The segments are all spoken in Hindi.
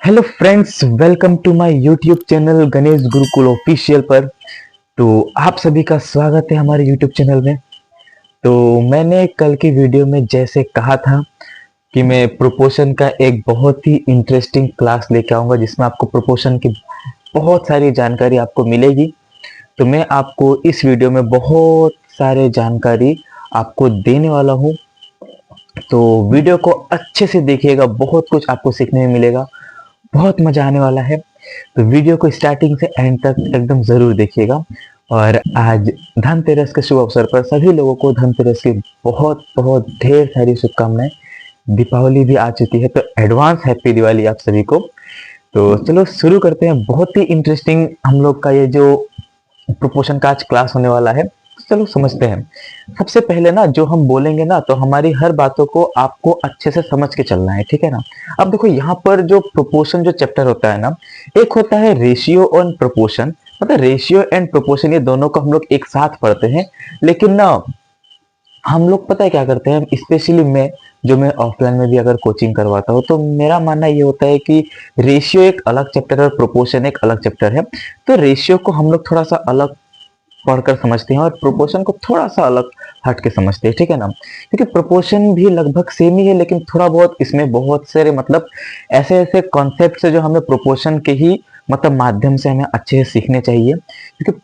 Hello friends, welcome to my YouTube channel Ganesh Gurukul official पर। तो आप सभी का स्वागत है हमारे यूट्यूब चैनल में। तो मैंने कल की वीडियो में जैसे कहा था कि मैं प्रोपोर्शन का एक बहुत ही इंटरेस्टिंग क्लास लेके आऊंगा जिसमें आपको प्रोपोर्शन की बहुत सारी जानकारी आपको मिलेगी। तो मैं आपको इस वीडियो में बहुत सारे जानकारी आपको देने वाला हूँ। तो वीडियो को अच्छे से देखिएगा, बहुत कुछ आपको सीखने में मिलेगा, बहुत मजा आने वाला है। तो वीडियो को स्टार्टिंग से एंड तक एकदम जरूर देखिएगा। और आज धनतेरस के शुभ अवसर पर सभी लोगों को धनतेरस की बहुत बहुत ढेर सारी शुभकामनाएं। दीपावली भी आ चुकी है तो एडवांस हैप्पी दिवाली आप सभी को। तो चलो शुरू करते हैं। बहुत ही इंटरेस्टिंग हम लोग का ये जो प्रोपोर्शन का आज क्लास होने वाला है। चलो समझते हैं। सबसे पहले ना जो हम बोलेंगे ना तो हमारी हर बातों को आपको अच्छे से समझ के चलना है, ठीक है ना। अब देखो यहाँ पर जो प्रोपोर्शन जो चैप्टर होता है ना, एक होता है रेशियो एंड प्रोपोर्शन। मतलब रेशियो एंड प्रोपोर्शन ये दोनों को हम लोग एक साथ पढ़ते हैं। लेकिन ना हम लोग पता है क्या करते हैं, स्पेशली मैं ऑफलाइन में भी अगर कोचिंग करवाता हूँ तो मेरा मानना ये होता है कि रेशियो एक अलग चैप्टर है और प्रोपोर्शन एक अलग चैप्टर है। तो रेशियो को हम लोग थोड़ा सा अलग पढ़कर समझते हैं और प्रोपोर्शन को थोड़ा सा अलग हट के समझते हैं, ठीक है ना। क्योंकि प्रोपोर्शन भी लगभग सेम ही है लेकिन थोड़ा बहुत इसमें बहुत सारे मतलब ऐसे ऐसे कॉन्सेप्ट है जो हमें प्रोपोर्शन के ही मतलब माध्यम से हमें अच्छे से सीखने चाहिए। क्योंकि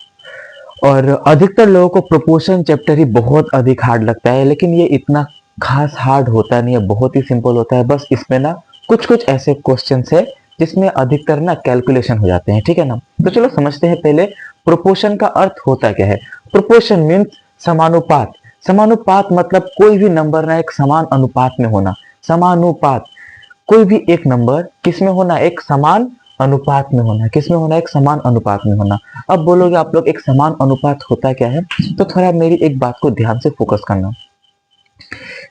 और अधिकतर लोगों को प्रोपोर्शन चैप्टर ही बहुत अधिक हार्ड लगता है, लेकिन ये इतना खास हार्ड होता नहीं है, बहुत ही सिंपल होता है। बस इसमें ना कुछ कुछ ऐसे क्वेश्चंस है जिसमें अधिकतर ना कैलकुलेशन हो जाते हैं, ठीक है ना। तो चलो समझते हैं पहले प्रोपोर्शन का अर्थ होता क्या है। Proportion means समानुपात। समानुपात मतलब कोई भी नंबर ना एक समान अनुपात में होना। समानुपात, कोई भी एक नंबर किसमें होना, एक समान अनुपात में होना। किसमें होना, एक समान अनुपात में होना। अब बोलोगे आप लोग एक समान अनुपात होता क्या है, तो थोड़ा मेरी एक बात को ध्यान से फोकस करना।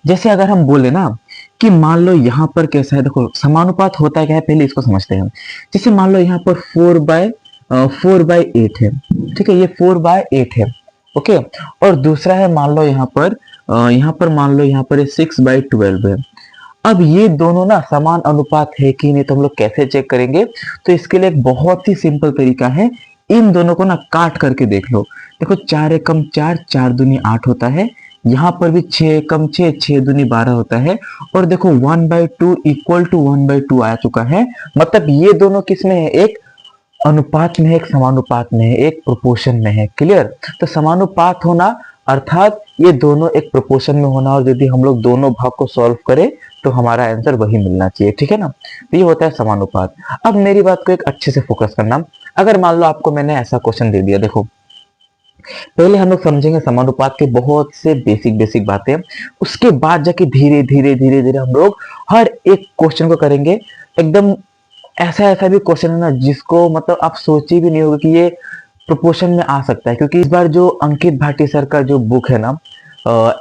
जैसे अगर हम बोले ना कि मान लो यहाँ पर कैसा है, देखो समानुपात होता क्या है पहले इसको समझते हैं। जैसे मान लो यहाँ पर 4/8 है, ठीक है, ये 4/8 है, ओके। और दूसरा है मान लो यहाँ पर मान लो यहाँ पर 6/12 है। अब ये दोनों ना समान अनुपात है कि नहीं तो हम लोग कैसे चेक करेंगे। तो इसके लिए एक बहुत ही सिंपल तरीका है, इन दोनों को ना काट करके देख लो। देखो 4 एकम 4, 4 दूनी 8 होता है। यहाँ पर भी 6 एकम 6, 6 दूनी 12 होता है। और देखो 1/2 इक्वल टू 1/2 आ चुका है। मतलब ये दोनों किस में है, एक अनुपात में है, एक समानुपात में है, एक प्रोपोर्शन में है। क्लियर। तो समानुपात होना अर्थात ये दोनों एक प्रोपोर्शन में होना, और यदि हम लोग दोनों भाग को सॉल्व करें तो हमारा आंसर वही मिलना चाहिए, ठीक है ना। तो ये होता है समानुपात। अब मेरी बात को एक अच्छे से फोकस करना। अगर मान लो आपको मैंने ऐसा क्वेश्चन दे दिया, देखो पहले हम लोग समझेंगे समानुपात के बहुत से बेसिक बेसिक बातें, उसके बाद जाके धीरे धीरे धीरे धीरे हम लोग हर एक क्वेश्चन को करेंगे। एकदम ऐसा ऐसा भी क्वेश्चन है ना जिसको मतलब आप सोचे भी नहीं होगा कि ये प्रोपोर्शन में आ सकता है। क्योंकि इस बार जो अंकित भाटी सर का जो बुक है ना,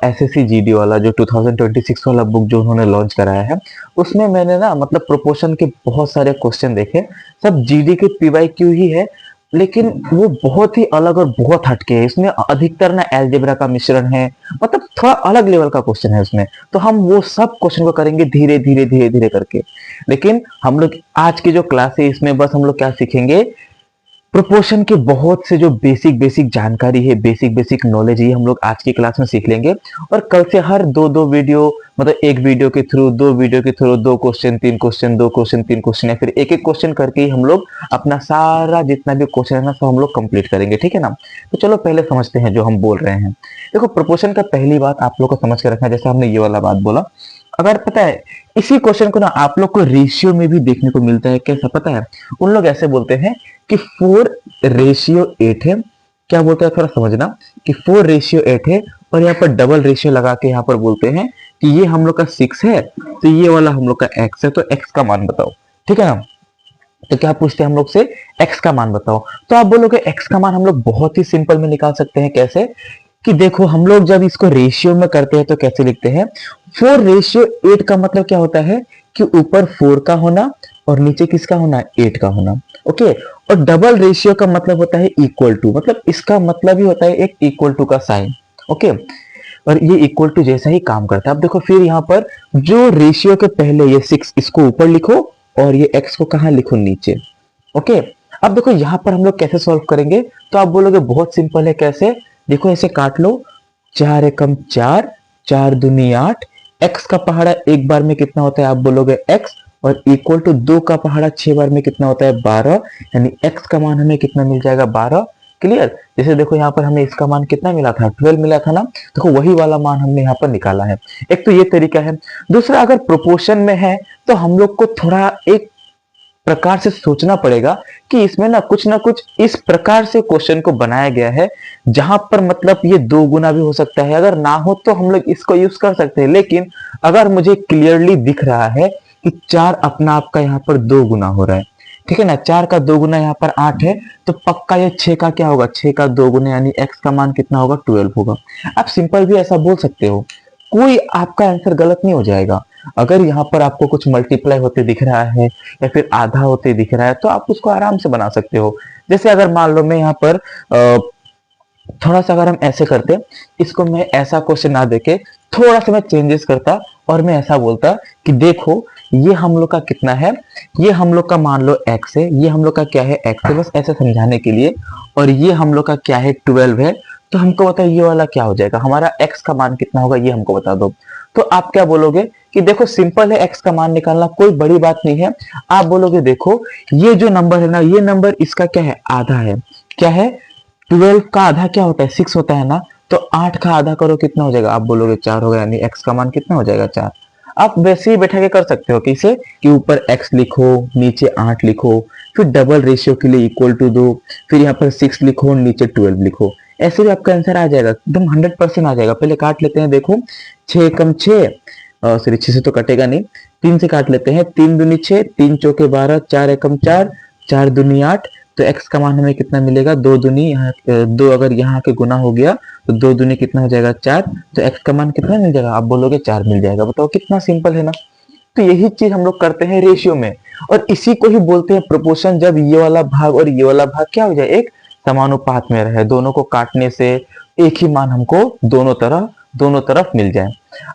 एसएससी जीडी वाला जो 2026 वाला बुक जो उन्होंने लॉन्च कराया है, उसमें मैंने ना मतलब प्रोपोर्शन के बहुत सारे क्वेश्चन देखे। सब जीडी के पीवाईक्यू ही है, लेकिन वो बहुत ही अलग और बहुत हटके है। इसमें अधिकतर ना अलजेब्रा का मिश्रण है, मतलब थोड़ा अलग लेवल का क्वेश्चन है उसमें। तो हम वो सब क्वेश्चन को करेंगे धीरे धीरे धीरे धीरे करके। लेकिन हम लोग आज की जो क्लास है इसमें बस हम लोग क्या सीखेंगे, प्रोपोर्शन के बहुत से जो बेसिक बेसिक जानकारी है, बेसिक बेसिक नॉलेज है, हम लोग आज की क्लास में सीख लेंगे। और कल से हर दो वीडियो, मतलब एक वीडियो के थ्रू, दो वीडियो के through, 2 question 3 question, 2 question 3 question, या फिर एक एक क्वेश्चन करके ही हम लोग अपना सारा जितना भी क्वेश्चन है ना सब हम लोग कंप्लीट करेंगे, ठीक है ना। तो चलो पहले समझते हैं जो हम बोल रहे हैं। देखो प्रोपोर्शन का पहली बात आप लोग को समझ के रखना है, जैसे हमने ये वाला बात बोला। अगर पता है इसी क्वेश्चन को ना आप लोग को रेशियो में भी देखने को मिलता है। कैसा पता है, उन लोग ऐसे बोलते हैं कि 4/8 है। क्या बोलते हैं थोड़ा समझना, कि 4/8 है और यहाँ पर डबल रेशियो लगा के यहाँ पर बोलते हैं कि ये हम लोग का 6 है तो ये वाला हम लोग का x है, तो x का मान बताओ, ठीक है ना। तो क्या पूछते हैं हम लोग से, x का मान बताओ। तो आप बोलोगे x का मान हम लोग बहुत ही सिंपल में निकाल सकते हैं। कैसे, कि देखो हम लोग जब इसको रेशियो में करते हैं तो कैसे लिखते हैं, 4/8 का मतलब क्या होता है कि ऊपर 4 का होना और नीचे किसका होना, 8 का होना, ओके। और डबल रेशियो का मतलब होता है इक्वल टू, मतलब इसका मतलब ही होता है एक इक्वल टू का साइन, ओके। और ये इक्वल टू जैसा ही काम करता है। अब देखो फिर यहाँ पर जो रेशियो के पहले ये 6 इसको ऊपर लिखो और ये x को कहाँ लिखूं, नीचे। ओके, अब देखो यहाँ पर हम लोग कैसे सॉल्व करेंगे, तो आप बोलोगे बहुत सिंपल है, कैसे, देखो ऐसे काट लो, 4 एकम 4, 4 दूनी 8, x का पहाड़ा एक बार में कितना होता है, आप बोलोगे x, और इक्वल टू 2 का पहाड़ा 6 बार में कितना होता है, 12, यानी x का मान हमें कितना मिल जाएगा, 12। क्लियर। जैसे देखो यहाँ पर हमें इसका मान कितना मिला था, 12 मिला था ना, देखो वही वाला मान हमने यहाँ पर निकाला है। एक तो ये तरीका है। दूसरा, अगर प्रोपोर्शन में है तो हम लोग को थोड़ा एक प्रकार से सोचना पड़ेगा कि इसमें ना कुछ इस प्रकार से क्वेश्चन को बनाया गया है जहां पर मतलब ये 2 गुना भी हो सकता है, अगर ना हो तो हम लोग इसको यूज कर सकते हैं। लेकिन अगर मुझे क्लियरली दिख रहा है कि 4 अपना आपका यहाँ पर 2 गुना हो रहा है, ठीक है ना, 4 का 2 गुना यहाँ पर 8 है, तो पक्का ये 6 का क्या होगा, 6 का 2 गुना, यानी x का मान कितना होगा, 12 होगा। आप सिंपल भी ऐसा बोल सकते हो, कोई आपका आंसर गलत नहीं हो जाएगा। अगर यहाँ पर आपको कुछ मल्टीप्लाई होते दिख रहा है या फिर आधा होते दिख रहा है तो आप उसको आराम से बना सकते हो। जैसे अगर मान लो मैं यहाँ पर थोड़ा सा अगर हम ऐसे करते, इसको मैं ऐसा क्वेश्चन ना देके थोड़ा सा मैं चेंजेस करता और मैं ऐसा बोलता कि देखो ये हम लोग का कितना है, ये हम लोग का मान लो x है, ये हम लोग का क्या है, x है, बस ऐसे समझाने के लिए, और ये हम लोग का क्या है, 12 है, तो हमको बताओ ये वाला क्या हो जाएगा, हमारा x का मान कितना होगा, ये हमको बता दो। तो आप क्या बोलोगे कि देखो सिंपल है, x का मान निकालना कोई बड़ी बात नहीं है। आप बोलोगे देखो ये जो नंबर है ना, ये नंबर इसका क्या है, आधा है, क्या है, 12 का आधा क्या होता है, 6 होता है ना, तो 8 का आधा करो कितना हो जाएगा, आप बोलोगे 4 होगा, यानी x का मान कितना हो जाएगा, 4। आप वैसे ही बैठा के कर सकते हो, कैसे कि ऊपर x लिखो, नीचे 8 लिखो, फिर डबल रेशियो के लिए इक्वल टू दो, फिर यहाँ पर 6 लिखो, नीचे 12 लिखो, ऐसे भी आपका आंसर आ जाएगा, एकदम 100% आ जाएगा। पहले काट लेते हैं, देखो 6 कम 6, सॉरी 6 से तो कटेगा नहीं, 3 से काट लेते हैं, 3 दूनी 6, 3 चौके 12, 4 एकम 4, 4 दूनी 8, तो x का मान हमें कितना मिलेगा, 2 दूनी, यहाँ 2 अगर यहाँ के गुना हो गया तो 2 दूनी कितना हो जाएगा, 4, तो x का मान कितना मिल जाएगा, आप बोलोगे 4 मिल जाएगा। बताओ कितना सिंपल है ना। तो यही चीज हम लोग करते हैं रेशियो में, और इसी को ही बोलते हैं प्रोपोर्शन, जब ये वाला भाग और ये वाला भाग क्या हो जाए, एक समानुपात में रहे, दोनों को काटने से एक ही मान हमको दोनों तरफ मिल जाए।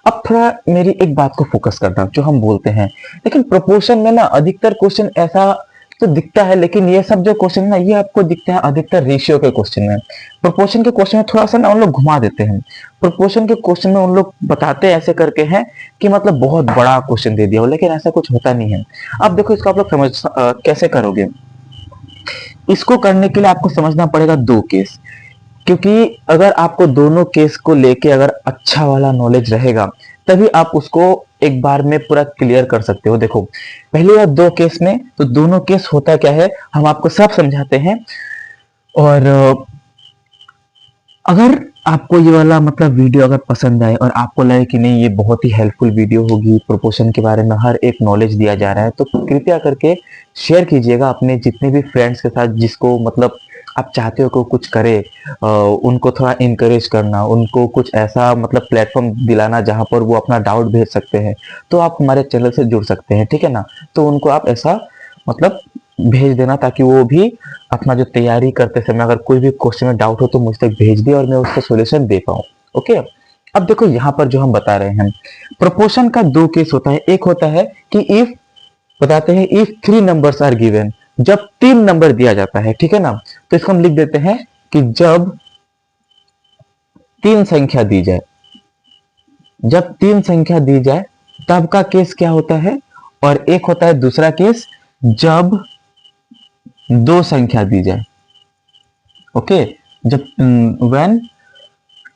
अब थोड़ा मेरी एक बात को फोकस करना, जो हम बोलते हैं, लेकिन प्रोपोर्शन में ना अधिकतर क्वेश्चन ऐसा तो दिखता है, लेकिन ये सब जो क्वेश्चन है ना, ये आपको दिखते हैं अधिकतर रेशियो के क्वेश्चन में। प्रोपोर्शन के क्वेश्चन में थोड़ा सा ना उन लोग घुमा देते हैं। प्रोपोर्शन के क्वेश्चन में उन लोग बताते ऐसे करके हैं कि मतलब बहुत बड़ा क्वेश्चन दे दिया हो, लेकिन ऐसा कुछ होता नहीं है। अब देखो इसको आप लोग समझ कैसे करोगे, इसको करने के लिए आपको समझना पड़ेगा 2 केस, क्योंकि अगर आपको दोनों केस को लेके अगर अच्छा वाला नॉलेज रहेगा तभी आप उसको एक बार में पूरा क्लियर कर सकते हो। देखो पहले और 2 केस में, तो दोनों केस होता क्या है हम आपको सब समझाते हैं, और अगर आपको ये वाला मतलब वीडियो अगर पसंद आए और आपको लगे कि नहीं ये बहुत ही हेल्पफुल वीडियो होगी, प्रोपोर्शन के बारे में हर एक नॉलेज दिया जा रहा है, तो कृपया करके शेयर कीजिएगा अपने जितने भी फ्रेंड्स के साथ जिसको मतलब आप चाहते हो कि कुछ करे, उनको थोड़ा इनकरेज करना, उनको कुछ ऐसा मतलब प्लेटफॉर्म दिलाना जहां पर वो अपना डाउट भेज सकते हैं, तो आप हमारे चैनल से जुड़ सकते हैं, ठीक है ना। तो उनको आप ऐसा मतलब भेज देना ताकि वो भी अपना जो तैयारी करते समय अगर कोई भी क्वेश्चन में डाउट हो तो मुझ तक भेज दे और मैं उसका सॉल्यूशन दे पाऊँ। ओके, अब देखो यहाँ पर जो हम बता रहे हैं, प्रोपोर्शन का 2 केस होता है। एक होता है कि इफ बताते हैं इफ 3 नंबर्स आर गिवन, जब 3 नंबर दिया जाता है, ठीक है ना, तो इसको हम लिख देते हैं कि जब 3 संख्या दी जाए, जब 3 संख्या दी जाए तब का केस क्या होता है, और एक होता है दूसरा केस जब 2 संख्या दी जाए। ओके, जब व्हेन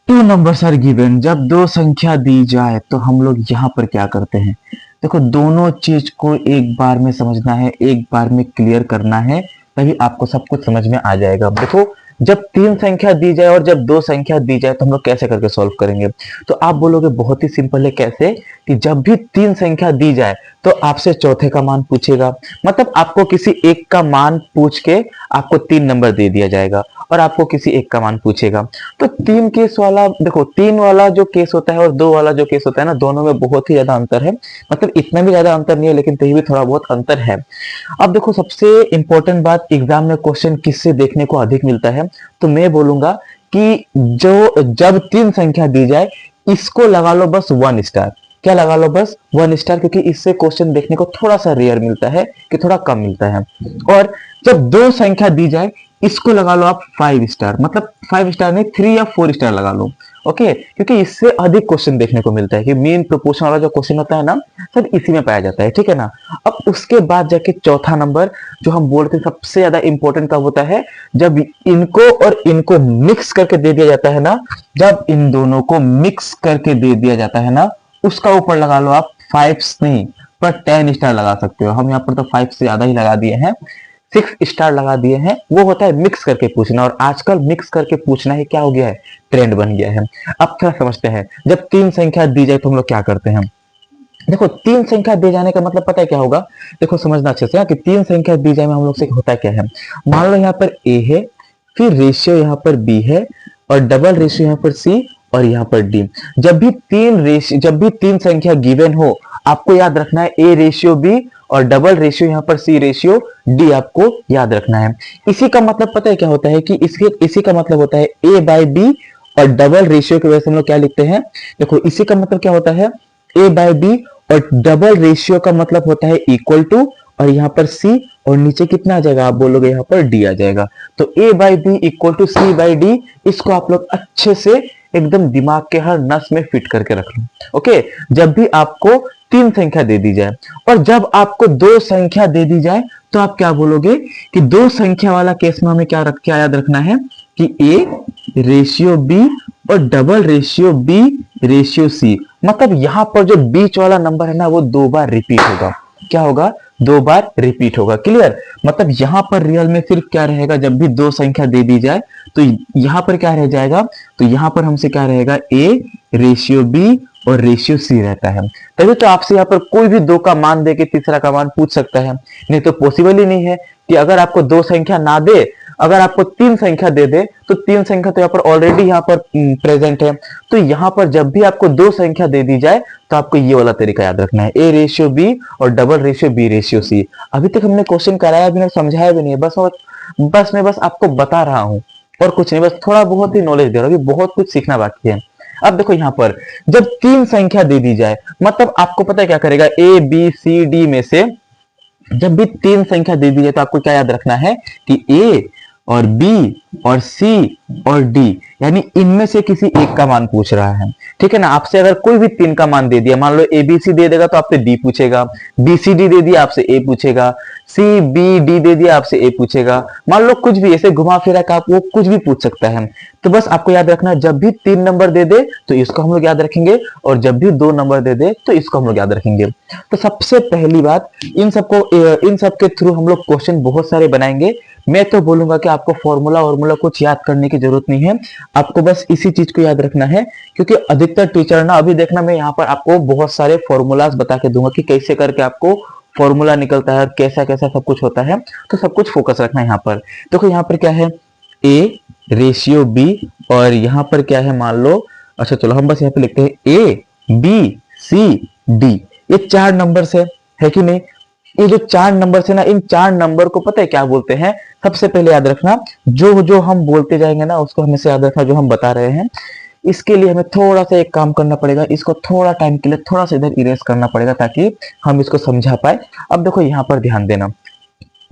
2 नंबर्स आर गिवन, जब 2 संख्या दी जाए तो हम लोग यहां पर क्या करते हैं, देखो दोनों चीज को एक बार में समझना है, एक बार में क्लियर करना है, तभी आपको सब कुछ समझ में आ जाएगा। देखो जब 3 संख्या दी जाए और जब 2 संख्या दी जाए तो हम लोग कैसे करके सॉल्व करेंगे, तो आप बोलोगे बहुत ही सिंपल है, कैसे कि जब भी 3 संख्या दी जाए तो आपसे चौथे का मान पूछेगा, मतलब आपको किसी एक का मान पूछ के आपको 3 नंबर दे दिया जाएगा और आपको किसी एक का मान पूछेगा। तो 3 केस वाला, देखो 3 वाला जो केस होता है और 2 वाला जो केस होता है ना, दोनों में बहुत ही ज्यादा अंतर है, मतलब इतना भी ज्यादा अंतर नहीं है लेकिन तभी भी थोड़ा बहुत अंतर है। अब देखो सबसे इंपॉर्टेंट बात, एग्जाम में क्वेश्चन किससे देखने को अधिक मिलता है, तो मैं बोलूंगा कि जो जब 3 संख्या दी जाए इसको लगा लो बस 1 स्टार, क्या लगा लो बस 1 स्टार, क्योंकि इससे क्वेश्चन देखने को थोड़ा सा रेयर मिलता है कि थोड़ा कम मिलता है। और जब दो संख्या दी जाए इसको लगा लो आप 5 स्टार, मतलब 5 स्टार नहीं 3 या 4 स्टार लगा लो। ओके, क्योंकि इससे अधिक क्वेश्चन देखने को मिलता है कि मीन प्रोपोर्शन वाला जो क्वेश्चन होता है ना सब इसी में पाया जाता है, ठीक है ना। अब उसके बाद जाके चौथा नंबर जो हम बोलते हैं सबसे ज्यादा इंपॉर्टेंट कब होता है, जब इनको और इनको मिक्स करके दे दिया जाता है ना, जब इन दोनों को मिक्स करके दे दिया जाता है ना, उसका ऊपर लगा लो आप 5 नहीं पर 10 स्टार लगा सकते हो। हम यहाँ पर तो 5 से ज्यादा ही लगा दिए हैं, 6 स्टार लगा दिए हैं। वो होता है मिक्स करके पूछना, और आजकल मिक्स करके पूछना ही क्या हो गया है, ट्रेंड बन गया है। अब थोड़ा समझते हैं, जब 3 संख्या दी जाए तो हम लोग क्या करते हैं। देखो 3 संख्या दे जाने का मतलब पता है क्या होगा, देखो समझना अच्छे से कि 3 संख्या दी जाए में हम लोग से होता क्या है। मान लो यहाँ पर ए है, फिर रेशियो यहाँ पर बी है, और डबल रेशियो यहाँ पर सी, और यहाँ पर डी। जब भी तीन संख्या गिवन हो आपको याद रखना है ए रेशियो बी और डबल रेशियो यहाँ पर सी रेशियो डी, आपको याद रखना है। इसी का मतलब पता है क्या होता है कि इसी का मतलब होता है ए बाई बी, और डबल रेशियो की वजह से हम लोग क्या लिखते हैं, देखो इसी का मतलब क्या होता है ए बाई बी, और डबल रेशियो का मतलब होता है इक्वल टू, और यहाँ पर सी, और नीचे कितना आ जाएगा आप बोलोगे यहाँ पर डी आ जाएगा। तो A by B equal to C by D, इसको आप लोग अच्छे से एकदम दिमाग के हर नस में फिट करके रख लो। ओके, जब भी आपको 3 संख्या दे दी जाए और जब आपको 2 संख्या दे दी जाए तो आप क्या बोलोगे कि 2 संख्या वाला केस में हमें क्या याद रखना है कि ए रेशियो बी और double ratio B ratio C. मतलब यहां पर जो बीच वाला नंबर है ना वो 2 बार रिपीट होगा। क्या होगा, 2 बार रिपीट होगा। क्लियर, मतलब यहां पर रियल में सिर्फ क्या रहेगा, जब भी 2 संख्या दे दी जाए तो यहां पर क्या रह जाएगा, तो यहां पर हमसे क्या रहेगा ए रेशियो बी और रेशियो सी रहता है। तभी तो आपसे यहाँ पर कोई भी 2 का मान दे के तीसरा का मान पूछ सकता है, नहीं तो पॉसिबल ही नहीं है कि अगर आपको 2 संख्या ना दे, अगर आपको 3 संख्या दे दे तो 3 संख्या तो यहाँ पर ऑलरेडी यहाँ पर प्रेजेंट है। तो यहाँ पर जब भी आपको 2 संख्या दे दी जाए तो आपको ये वाला तरीका याद रखना है, ए रेशियो बी और double ratio B ratio C. अभी तक हमने क्वेश्चन कराया भी नहीं, समझाया भी नहीं, बस मैं आपको बता रहा हूँ और कुछ नहीं, बस थोड़ा बहुत ही नॉलेज दे रहा हूँ, बहुत कुछ सीखना बाकी है। अब देखो यहाँ पर जब 3 संख्या दे दी जाए मतलब आपको पता है क्या करेगा, ए बी सी डी में से जब भी 3 संख्या दे दी जाए तो आपको क्या याद रखना है कि ए और बी और सी और डी, यानी इनमें से किसी एक का मान पूछ रहा है। ठीक है ना, आपसे अगर कोई भी 3 का मान दे दिया, मान लो ए बी सी दे देगा तो आपसे डी पूछेगा, बी सी डी दे दिया आपसे ए पूछेगा, सी बी डी दे दिया आपसे ए पूछेगा, मान लो कुछ भी ऐसे घुमा फिरा का आप वो कुछ भी पूछ सकता है। तो बस आपको याद रखना, जब भी 3 नंबर दे दे तो इसको हम लोग याद रखेंगे, और जब भी 2 नंबर दे दे तो इसको हम लोग याद रखेंगे। तो सबसे पहली बात, इन सब के थ्रू हम लोग क्वेश्चन बहुत सारे बनाएंगे। मैं तो बोलूंगा कि आपको फॉर्मूला कुछ याद करने की जरूरत नहीं है, आपको बस इसी चीज को याद रखना है, क्योंकि अधिकतर टीचर ना, अभी देखना मैं यहाँ पर आपको बहुत सारे फॉर्मूलाज बता के दूंगा कि कैसे करके आपको फॉर्मूला निकलता है और कैसा कैसा सब कुछ होता है। तो सब कुछ फोकस रखना है यहाँ पर। देखो यहाँ पर क्या है, ए रेशियो बी, और यहाँ पर क्या है मान लो, अच्छा चलो हम बस यहाँ पे लिखते हैं ए बी सी डी, ये 4 नंबर है कि नहीं। ये जो 4 नंबर से ना, इन 4 नंबर को पता है क्या बोलते हैं, सबसे पहले याद रखना, जो हम बोलते जाएंगे ना उसको हमेशा याद रखना जो हम बता रहे हैं। इसके लिए हमें थोड़ा सा एक काम करना पड़ेगा, इसको थोड़ा टाइम के लिए थोड़ा सा इधर इरेज करना पड़ेगा ताकि हम इसको समझा पाए। अब देखो यहाँ पर ध्यान देना,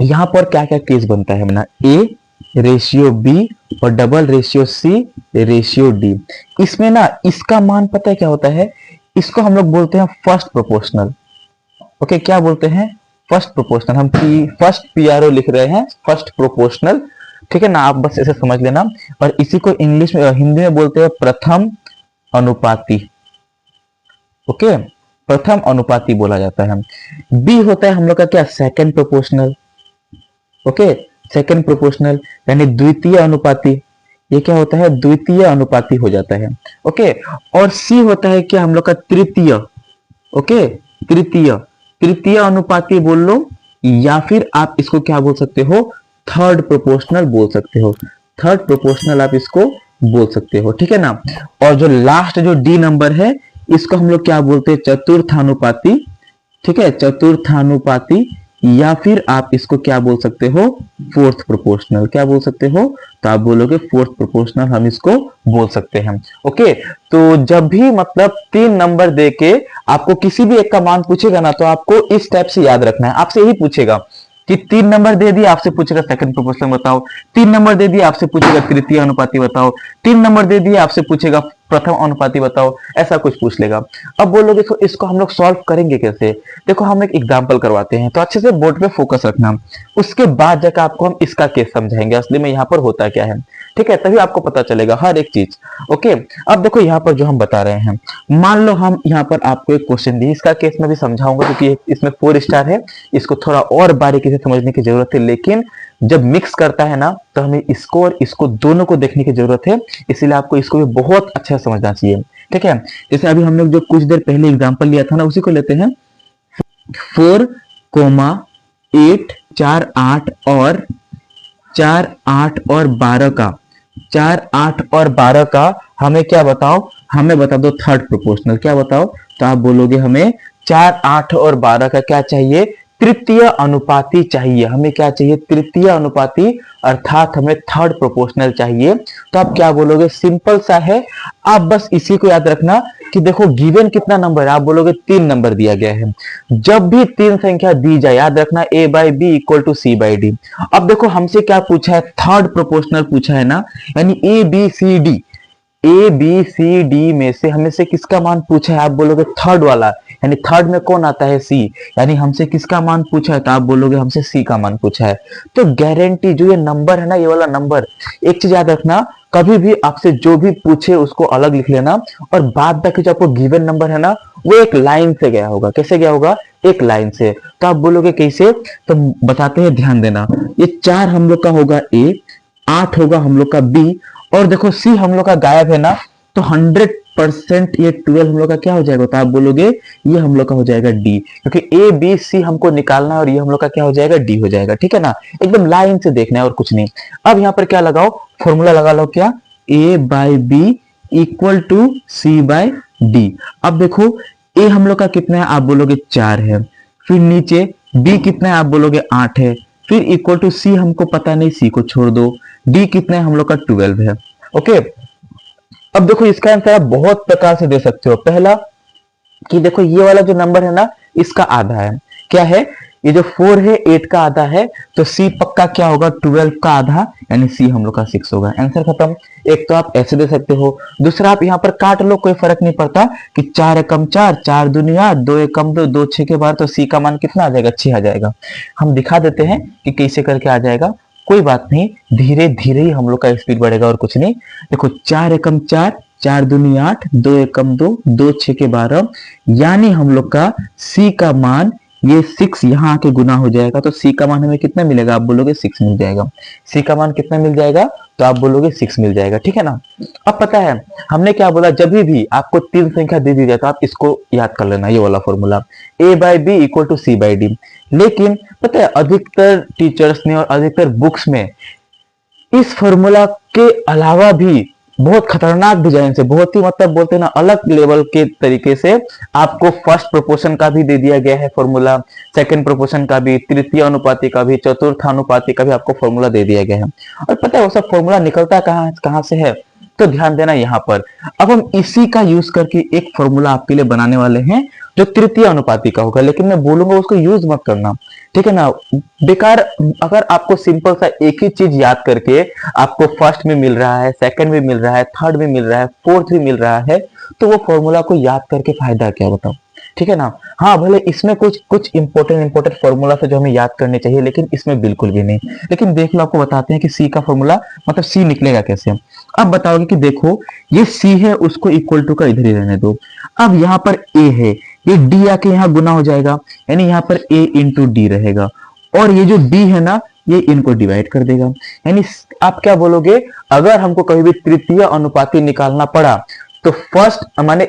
यहाँ पर क्या क्या केस बनता है ना, ए रेशियो बी और double ratio C ratio D. इसमें ना इसका मान पता है क्या होता है, इसको हम लोग बोलते हैं फर्स्ट प्रोपोर्शनल। ओके, क्या बोलते हैं, फर्स्ट प्रोपोर्शनल। हम फर्स्ट पीआरओ लिख रहे हैं, फर्स्ट प्रोपोर्शनल। ठीक है ना, आप बस ऐसे समझ लेना। और इसी को इंग्लिश में, हिंदी में बोलते हैं प्रथम अनुपाती। ओके, प्रथम अनुपाती बोला जाता है। बी होता है हम लोग का क्या, second proportional. Okay, second proportional यानी द्वितीय अनुपाती। ये क्या होता है, द्वितीय अनुपाती हो जाता है। ओके, और सी होता है क्या हम लोग का तृतीय। ओके, तृतीय अनुपाती बोल लो, या फिर आप इसको क्या बोल सकते हो, थर्ड प्रोपोर्शनल बोल सकते हो। थर्ड प्रोपोर्शनल आप इसको बोल सकते हो। ठीक है ना, और जो लास्ट जो डी नंबर है इसको हम लोग क्या बोलते हैं, चतुर्थानुपाती। ठीक है, चतुर्थानुपाती, या फिर आप इसको क्या बोल सकते हो, फोर्थ प्रोपोर्शनल। क्या बोल सकते हो, तो आप बोलोगे फोर्थ प्रोपोर्शनल हम इसको बोल सकते हैं। ओके, तो जब भी मतलब 3 नंबर देके आपको किसी भी एक का मान पूछेगा ना, तो आपको इस टाइप से याद रखना है। आपसे यही पूछेगा कि 3 नंबर दे दिया, आपसे पूछेगा सेकंड प्रोपोर्शनल बताओ। 3 नंबर दे दिया, आपसे पूछेगा तृतीय अनुपाती बताओ। 3 नंबर दे दिया, आपसे पूछेगा प्रथम अनुपाती बताओ। ऐसा कुछ पूछ लेगा। अब बोलोगे तो इसको हम लोग सॉल्व करेंगे कैसे? देखो हम एक एग्जांपल करवाते हैं, तो अच्छे से बोर्ड पे फोकस रखना। उसके बाद जाकर आपको हम इसका केस समझाएंगे असली में यहाँ पर होता क्या है। ठीक है, तभी आपको पता चलेगा हर एक चीज। ओके, अब देखो यहाँ पर जो हम बता रहे हैं, मान लो हम यहाँ पर आपको एक क्वेश्चन दी, इसका केस मैं भी समझाऊंगा क्योंकि इसमें 4 स्टार है, इसको थोड़ा और बारीकी से समझने की जरूरत है। लेकिन जब मिक्स करता है ना, तो हमें इसको और इसको दोनों को देखने की जरूरत है, इसीलिए आपको इसको भी बहुत अच्छा समझना चाहिए। ठीक है, जैसे अभी हम लोग जो कुछ देर पहले एग्जांपल लिया था ना, उसी को लेते हैं। 4, 8, 4, 8 और 4, 8 और 12 का 4, 8 और 12 का हमें क्या बताओ, हमें बता दो थर्ड प्रोपोर्शनल। क्या बताओ, तो आप बोलोगे हमें 4, 8 और 12 का क्या चाहिए, तृतीय अनुपाती चाहिए। हमें क्या चाहिए, तृतीय अनुपाती, अर्थात हमें थर्ड प्रोपोर्शनल चाहिए। तो आप क्या बोलोगे, सिंपल सा है। आप बस इसी को याद रखना कि देखो गिवन कितना नंबर है, आप बोलोगे 3 नंबर दिया गया है। जब भी 3 संख्या दी जाए, याद रखना a by B equal to C by D. अब देखो हमसे क्या पूछा है, थर्ड प्रोपोर्शनल पूछा है ना, यानी ए बी सी डी में से हमें से किसका मान पूछा है, आप बोलोगे थर्ड वाला, यानी थर्ड में कौन आता है, सी। यानी हमसे किसका मान पूछा है, तो आप बोलोगे हमसे सी का मान पूछा है। तो गारंटी जो ये नंबर है ना, ये वाला नंबर, एक चीज याद रखना, कभी भी आपसे जो भी पूछे उसको अलग लिख लेना, और बाद बाकी जो आपको गिवन नंबर है ना, वो एक लाइन से गया होगा। कैसे गया होगा, एक लाइन से। तो आप बोलोगे कैसे, तो बताते हैं, ध्यान देना। ये 4 हम लोग का होगा ए, 8 होगा हम लोग का बी, और देखो सी हम लोग का गायब है ना, तो 100% ये 12 हम लोग का क्या हो जाएगा, तो आप बोलोगे ये हम लोग का हो जाएगा डी, क्योंकि ए बी सी हमको निकालना है और ये हम लोग का क्या हो जाएगा, डी हो जाएगा। ठीक है ना, एकदम लाइन से देखना है और कुछ नहीं। अब यहाँ पर क्या लगाओ, फॉर्मूला लगा लो, क्या, A by B equal to C by D. अब देखो ए हम लोग का कितना है, आप बोलोगे 4 है, फिर नीचे बी कितना है, आप बोलोगे 8 है, फिर इक्वल टू सी हमको पता नहीं, सी को छोड़ दो, डी कितना है हम लोग का 12 है। ओके, अब देखो इसका आंसर आप बहुत प्रकार से दे सकते हो। पहला कि देखो ये वाला जो नंबर है ना, इसका आधा है, क्या है, ये जो 4 है 8 का आधा है, तो सी पक्का क्या होगा, 12 का आधा, यानी सी हम लोग का 6 होगा। आंसर खत्म। एक तो आप ऐसे दे सकते हो, दूसरा आप यहाँ पर काट लो, कोई फर्क नहीं पड़ता कि 4 एकम 4, 4 दूनी 8, 2 एकम 2, 2 6 के बाद, तो सी का मान कितना आ जाएगा, 6 आ जाएगा। हम दिखा देते हैं कि कैसे करके आ जाएगा, कोई बात नहीं, धीरे धीरे ही हम लोग का स्पीड बढ़ेगा और कुछ नहीं। देखो 4 एकम 4, 4 दूनी 8, 2 एकम 2, 2 6 के 12, यानी हम लोग का सी का मान, ये 6 यहाँ आके गुना हो जाएगा, तो सी का मान हमें कितना मिलेगा, आप बोलोगे 6 मिल जाएगा। सी का मान कितना मिल जाएगा, तो आप बोलोगे 6 मिल जाएगा। ठीक है ना। अब पता है हमने क्या बोला, जब भी आपको 3 संख्या दे दी जाए तो आप इसको याद कर लेना, ये वाला formula, A by B equal to C by D. लेकिन पता है अधिकतर टीचर्स ने और अधिकतर बुक्स में इस फॉर्मूला के अलावा भी बहुत खतरनाक डिजाइन से, बहुत ही मतलब बोलते हैं ना अलग लेवल के तरीके से आपको फर्स्ट प्रोपोर्शन का भी दे दिया गया है फॉर्मूला, सेकंड प्रोपोर्शन का भी, तृतीय अनुपाती का भी, चतुर्थ अनुपाती का भी आपको फॉर्मूला दे दिया गया है। और पता है वो सब फॉर्मूला निकलता कहाँ से है, तो ध्यान देना यहाँ पर। अब हम इसी का यूज करके एक फॉर्मूला आपके लिए बनाने वाले हैं जो तृतीय अनुपाती का होगा, लेकिन मैं बोलूंगा उसको यूज मत करना। ठीक है ना, बेकार। अगर आपको सिंपल सा एक ही चीज याद करके आपको फर्स्ट में मिल रहा है, सेकंड में मिल रहा है, थर्ड में मिल रहा है, फोर्थ में मिल रहा है, तो वो फॉर्मूला को याद करके फायदा क्या, बताओ। ठीक है ना। हाँ भले इसमें कुछ इंपॉर्टेंट फॉर्मूला है जो हमें याद करने चाहिए, लेकिन इसमें बिल्कुल भी नहीं। लेकिन देख लो, आपको बताते हैं कि सी का फॉर्मूला मतलब सी निकलेगा कैसे। अब बताओगे कि देखो ये सी है, उसको इक्वल टू का इधर ही रहने दो। अब यहाँ पर ए है, ये डी आके यहाँ गुना हो जाएगा, यानी यहाँ पर ए इंटू डी रहेगा, और ये जो डी है ना ये इनको डिवाइड कर देगा। यानी आप क्या बोलोगे, अगर हमको कभी भी तृतीय अनुपाती निकालना पड़ा तो फर्स्ट माने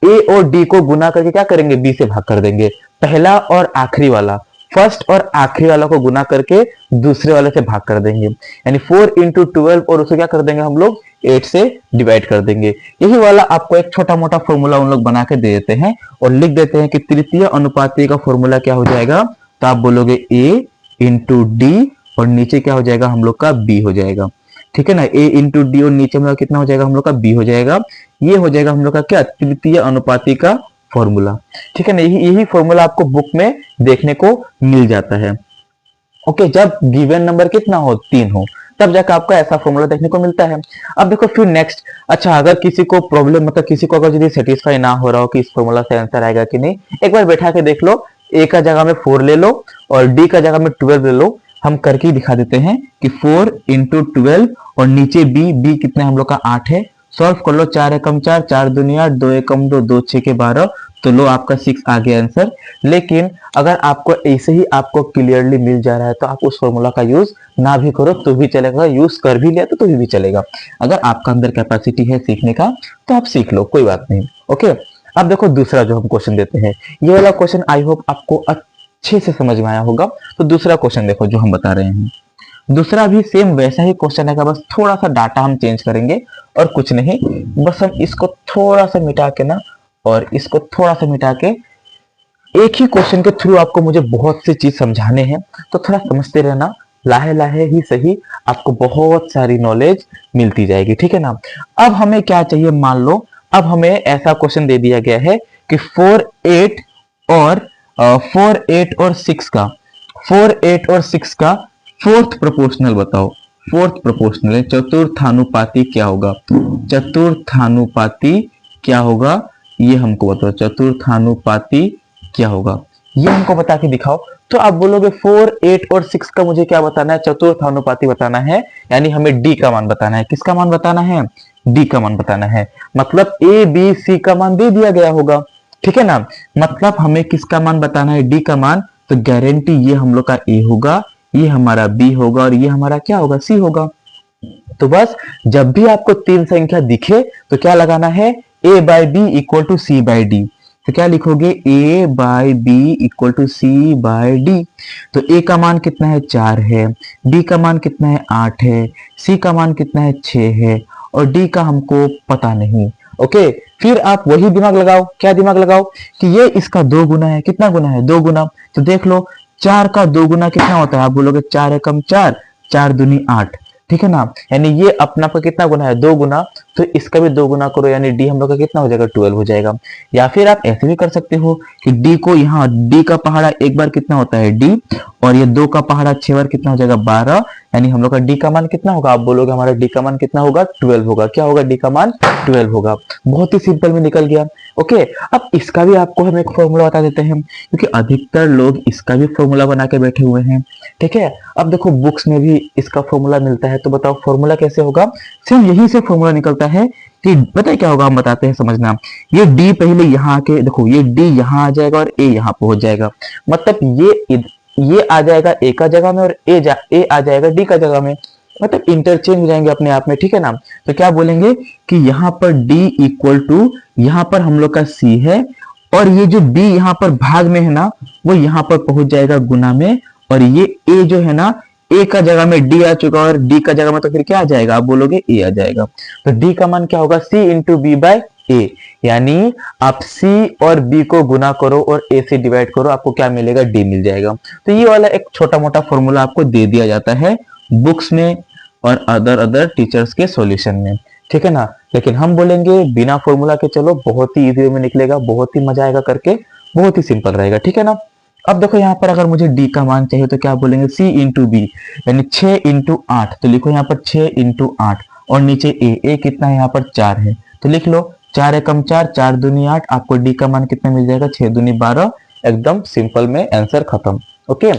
ए और डी को गुना करके क्या करेंगे, बी से भाग कर देंगे। पहला और आखिरी वाला, फर्स्ट और आखिरी वाला को गुना करके दूसरे वाले से भाग कर देंगे, यानी 4 इंटू 12, और उसे क्या कर देंगे हम लोग 8 से डिवाइड कर देंगे। यही वाला आपको एक छोटा मोटा फॉर्मूला उन लोग बना के दे देते हैं और लिख देते हैं कि तृतीय अनुपाती का फॉर्मूला क्या हो जाएगा, तो आप बोलोगे a इंटू डी और नीचे क्या हो जाएगा हम लोग का b हो जाएगा, ठीक है ना। a इंटू डी और नीचे में कितना हो जाएगा हम लोग का b हो जाएगा। ये हो जाएगा हम लोग का क्या, तृतीय अनुपाती का फॉर्मूला, ठीक है ना। यही फॉर्मूला आपको बुक में देखने को मिल जाता है। ओके, जब गिवन नंबर कितना हो, 3 हो, तब जाकर आपको ऐसा फॉर्मूला देखने को मिलता है। अब देखो फिर नेक्स्ट, अच्छा अगर किसी को प्रॉब्लम, मतलब किसी को अगर यदि सेटिस्फाई ना हो रहा हो कि इस फॉर्मूला से आंसर आएगा कि नहीं, एक बार बैठा के देख लो। ए का जगह में 4 ले लो और डी का जगह में 12 ले लो। हम करके ही दिखा देते हैं कि 4 इंटू 12 और नीचे बी कितना हम लोग का 8 है। सॉल्व कर लो, 4 एकम 4, 4 दूनी 8, 2 एकम 2, 2 6 के 12, तो लो आपका 6 आ गया आंसर। लेकिन अगर आपको ऐसे ही आपको क्लियरली मिल जा रहा है तो आप उस फॉर्मूला का यूज ना भी करो तो भी चलेगा, यूज कर भी लिया तो भी चलेगा। अगर आपका अंदर कैपेसिटी है सीखने का तो आप सीख लो, कोई बात नहीं। ओके, अब देखो दूसरा जो हम क्वेश्चन देते हैं, ये वाला क्वेश्चन आई होप आपको अच्छे से समझ में आया होगा। तो दूसरा क्वेश्चन देखो जो हम बता रहे हैं, दूसरा भी सेम वैसा ही क्वेश्चन है, बस थोड़ा सा डाटा हम चेंज करेंगे और कुछ नहीं, बस हम इसको थोड़ा सा मिटा के ना और इसको थोड़ा सा मिटा के, एक ही क्वेश्चन के थ्रू आपको मुझे बहुत सी चीज समझाने हैं, तो थोड़ा समझते रहना, लाहे लाहे ही सही आपको बहुत सारी नॉलेज मिलती जाएगी, ठीक है ना। अब हमें क्या चाहिए, मान लो अब हमें ऐसा क्वेश्चन दे दिया गया है कि 4 8 और 6 का 4 8 और 6 का फोर्थ प्रोपोर्शनल बताओ। फोर्थ प्रोपोर्शनल चतुर्थानुपाती क्या होगा, चतुर्थानुपाती क्या होगा ये हमको बताओ, चतुर्थानुपाती क्या होगा ये हमको बता के दिखाओ। तो आप बोलोगे 4 8 और 6 का मुझे क्या बताना है, चतुर्थानुपाती बताना है, यानी हमें डी का मान बताना है। किसका मान बताना है, डी का मान बताना है। मतलब ए बी सी का मान दे दिया गया होगा, ठीक है ना। मतलब हमें किसका मान बताना है, डी का मान। तो गारंटी ये हम लोग का ए होगा, ये हमारा बी होगा और ये हमारा क्या होगा, सी होगा। तो बस जब भी आपको 3 संख्या दिखे तो क्या लगाना है, a by B equal to C by D. तो क्या लिखोगे, a by B equal to C by D. तो a का मान कितना है, 4 है, b का मान कितना है, 8 है, c का मान कितना है, 6 है और d का हमको पता नहीं। ओके, फिर आप वही दिमाग लगाओ, क्या दिमाग लगाओ कि ये इसका 2 गुना है, कितना गुना है, 2 गुना। तो देख लो 4 का 2 गुना कितना होता है, आप बोलोगे 4 एकम 4, 4 दूनी 8, ठीक है ना। यानी ये अपना पर कितना गुना है, 2 गुना, तो इसका भी 2 गुना करो, यानी डी हम लोग का कितना हो जाएगा, 12 हो जाएगा। या फिर आप ऐसे भी कर सकते हो कि डी को यहाँ, डी का पहाड़ा एक बार कितना होता है डी, और ये 2 का पहाड़ा 6 बार कितना हो जाएगा, 12, यानी हम लोग का डी का मान कितना होगा, आप बोलोगे हमारा डी का मान कितना होगा, 12 होगा। क्या होगा, डी का मान 12 होगा। बहुत ही सिंपल में निकल गया। ओके, अब इसका भी आपको हम एक फॉर्मूला बता देते हैं, क्योंकि अधिकतर लोग इसका भी फॉर्मूला बना के बैठे हुए हैं, ठीक है। अब देखो बुक्स में भी इसका फॉर्मूला मिलता है, तो बताओ फॉर्मूला कैसे होगा। सिर्फ यही से फॉर्मूला निकलता है कि पता है क्या होगा, हम बताते हैं, समझना। ये डी पहले यहाँ आके देखो, ये डी यहाँ आ जाएगा और ए यहाँ पहुंच जाएगा। मतलब ये आ जाएगा ए का जगह में और ए आ जाएगा डी का जगह में, मतलब इंटरचेंज हो जाएंगे अपने आप में, ठीक है ना। तो क्या बोलेंगे कि यहाँ पर d इक्वल टू, यहाँ पर हम लोग का c है और ये जो d यहाँ पर भाग में है ना, वो यहाँ पर पहुंच जाएगा गुना में, और ये a जो है ना, a का जगह में d आ चुका और d का जगह में तो फिर क्या आ जाएगा, आप बोलोगे a आ जाएगा। तो d का मान क्या होगा, c into B by a, यानी आप c और b को गुना करो और a से डिवाइड करो, आपको क्या मिलेगा, d मिल जाएगा। तो ये वाला एक छोटा मोटा फॉर्मूला आपको दे दिया जाता है बुक्स में और अदर टीचर्स के सॉल्यूशन में, ठीक है ना। लेकिन हम बोलेंगे बिना फॉर्मूला के चलो, बहुत ही इजी वे में निकलेगा, बहुत ही मजा आएगा करके, बहुत ही सिंपल रहेगा, ठीक है ना। अब देखो यहाँ पर अगर मुझे d का मान चाहिए तो क्या बोलेंगे, c इंटू बी, यानी 6 इंटू 8, तो लिखो यहाँ पर 6 इंटू 8 और नीचे a कितना है, यहाँ पर 4 है, तो लिख लो 4 एकम 4, 4 दूनी 8, आपको d का मान कितना मिल जाएगा, 6 दूनी 12, एकदम सिंपल में आंसर खत्म। ओके,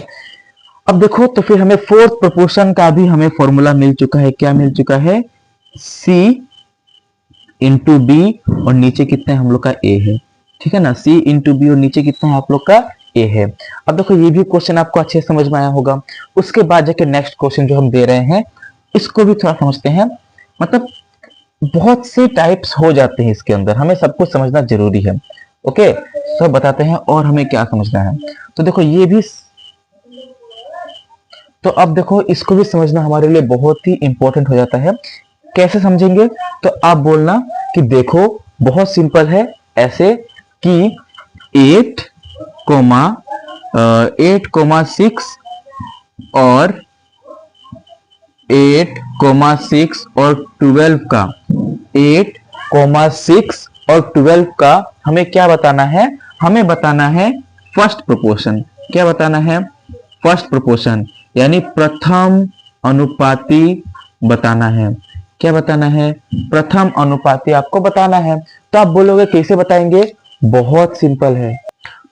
अब देखो तो फिर हमें फोर्थ प्रोपोर्शन का भी हमें फॉर्मूला मिल चुका है, क्या मिल चुका है, c इंटू बी और नीचे कितना है हम लोग का a है, ठीक है ना। c इंटू बी और नीचे कितना है आप लोग का a है। अब देखो ये भी क्वेश्चन आपको अच्छे से समझ में आया होगा। उसके बाद जाके नेक्स्ट क्वेश्चन जो हम दे रहे हैं इसको भी थोड़ा समझते हैं। मतलब बहुत से टाइप्स हो जाते हैं इसके अंदर, हमें सब कुछ समझना जरूरी है। ओके, सब बताते हैं और हमें क्या समझना है। तो देखो ये भी, तो अब देखो इसको भी समझना हमारे लिए बहुत ही इंपॉर्टेंट हो जाता है। कैसे समझेंगे, तो आप बोलना कि देखो बहुत सिंपल है, ऐसे कि 8, 8,6 और 8,6 और 12 का 8,6 और 12 का हमें क्या बताना है? हमें बताना है फर्स्ट प्रोपोर्शन। क्या बताना है? फर्स्ट प्रोपोर्शन, यानी प्रथम अनुपाती बताना है। क्या बताना है? प्रथम अनुपाती आपको बताना है। तो आप बोलोगे कैसे बताएंगे? बहुत सिंपल है।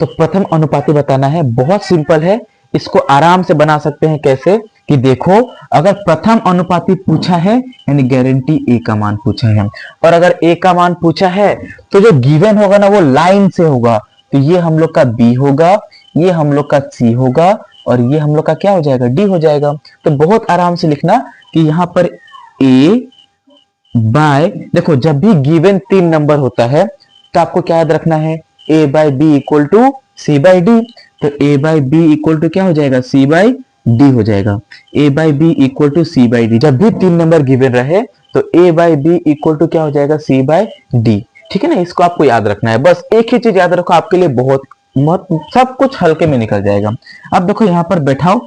तो प्रथम अनुपाती बताना है, बहुत सिंपल है। इसको आराम से बना सकते हैं। कैसे? कि देखो, अगर प्रथम अनुपाती पूछा है यानी गारंटी ए का मान पूछा है, और अगर ए का मान पूछा है तो जो गिवन होगा ना वो लाइन से होगा। तो ये हम लोग का बी होगा, ये हम लोग का सी होगा, और ये हम लोग का क्या हो जाएगा? डी हो जाएगा। तो बहुत आराम से लिखना कि यहाँ पर ए बाय, देखो जब भी गिवन 3 नंबर होता है तो आपको क्या याद रखना है? A by B equal to C by D. तो A by B equal to क्या हो जाएगा? सी बाय डी हो जाएगा। A by B equal to C by D, जब भी 3 नंबर गिवन रहे तो A by B equal to क्या हो जाएगा? C by D. ठीक है ना, इसको आपको याद रखना है। बस एक ही चीज याद रखो, आपके लिए बहुत सब कुछ हल्के में निकल जाएगा। अब देखो यहाँ पर बैठाओ,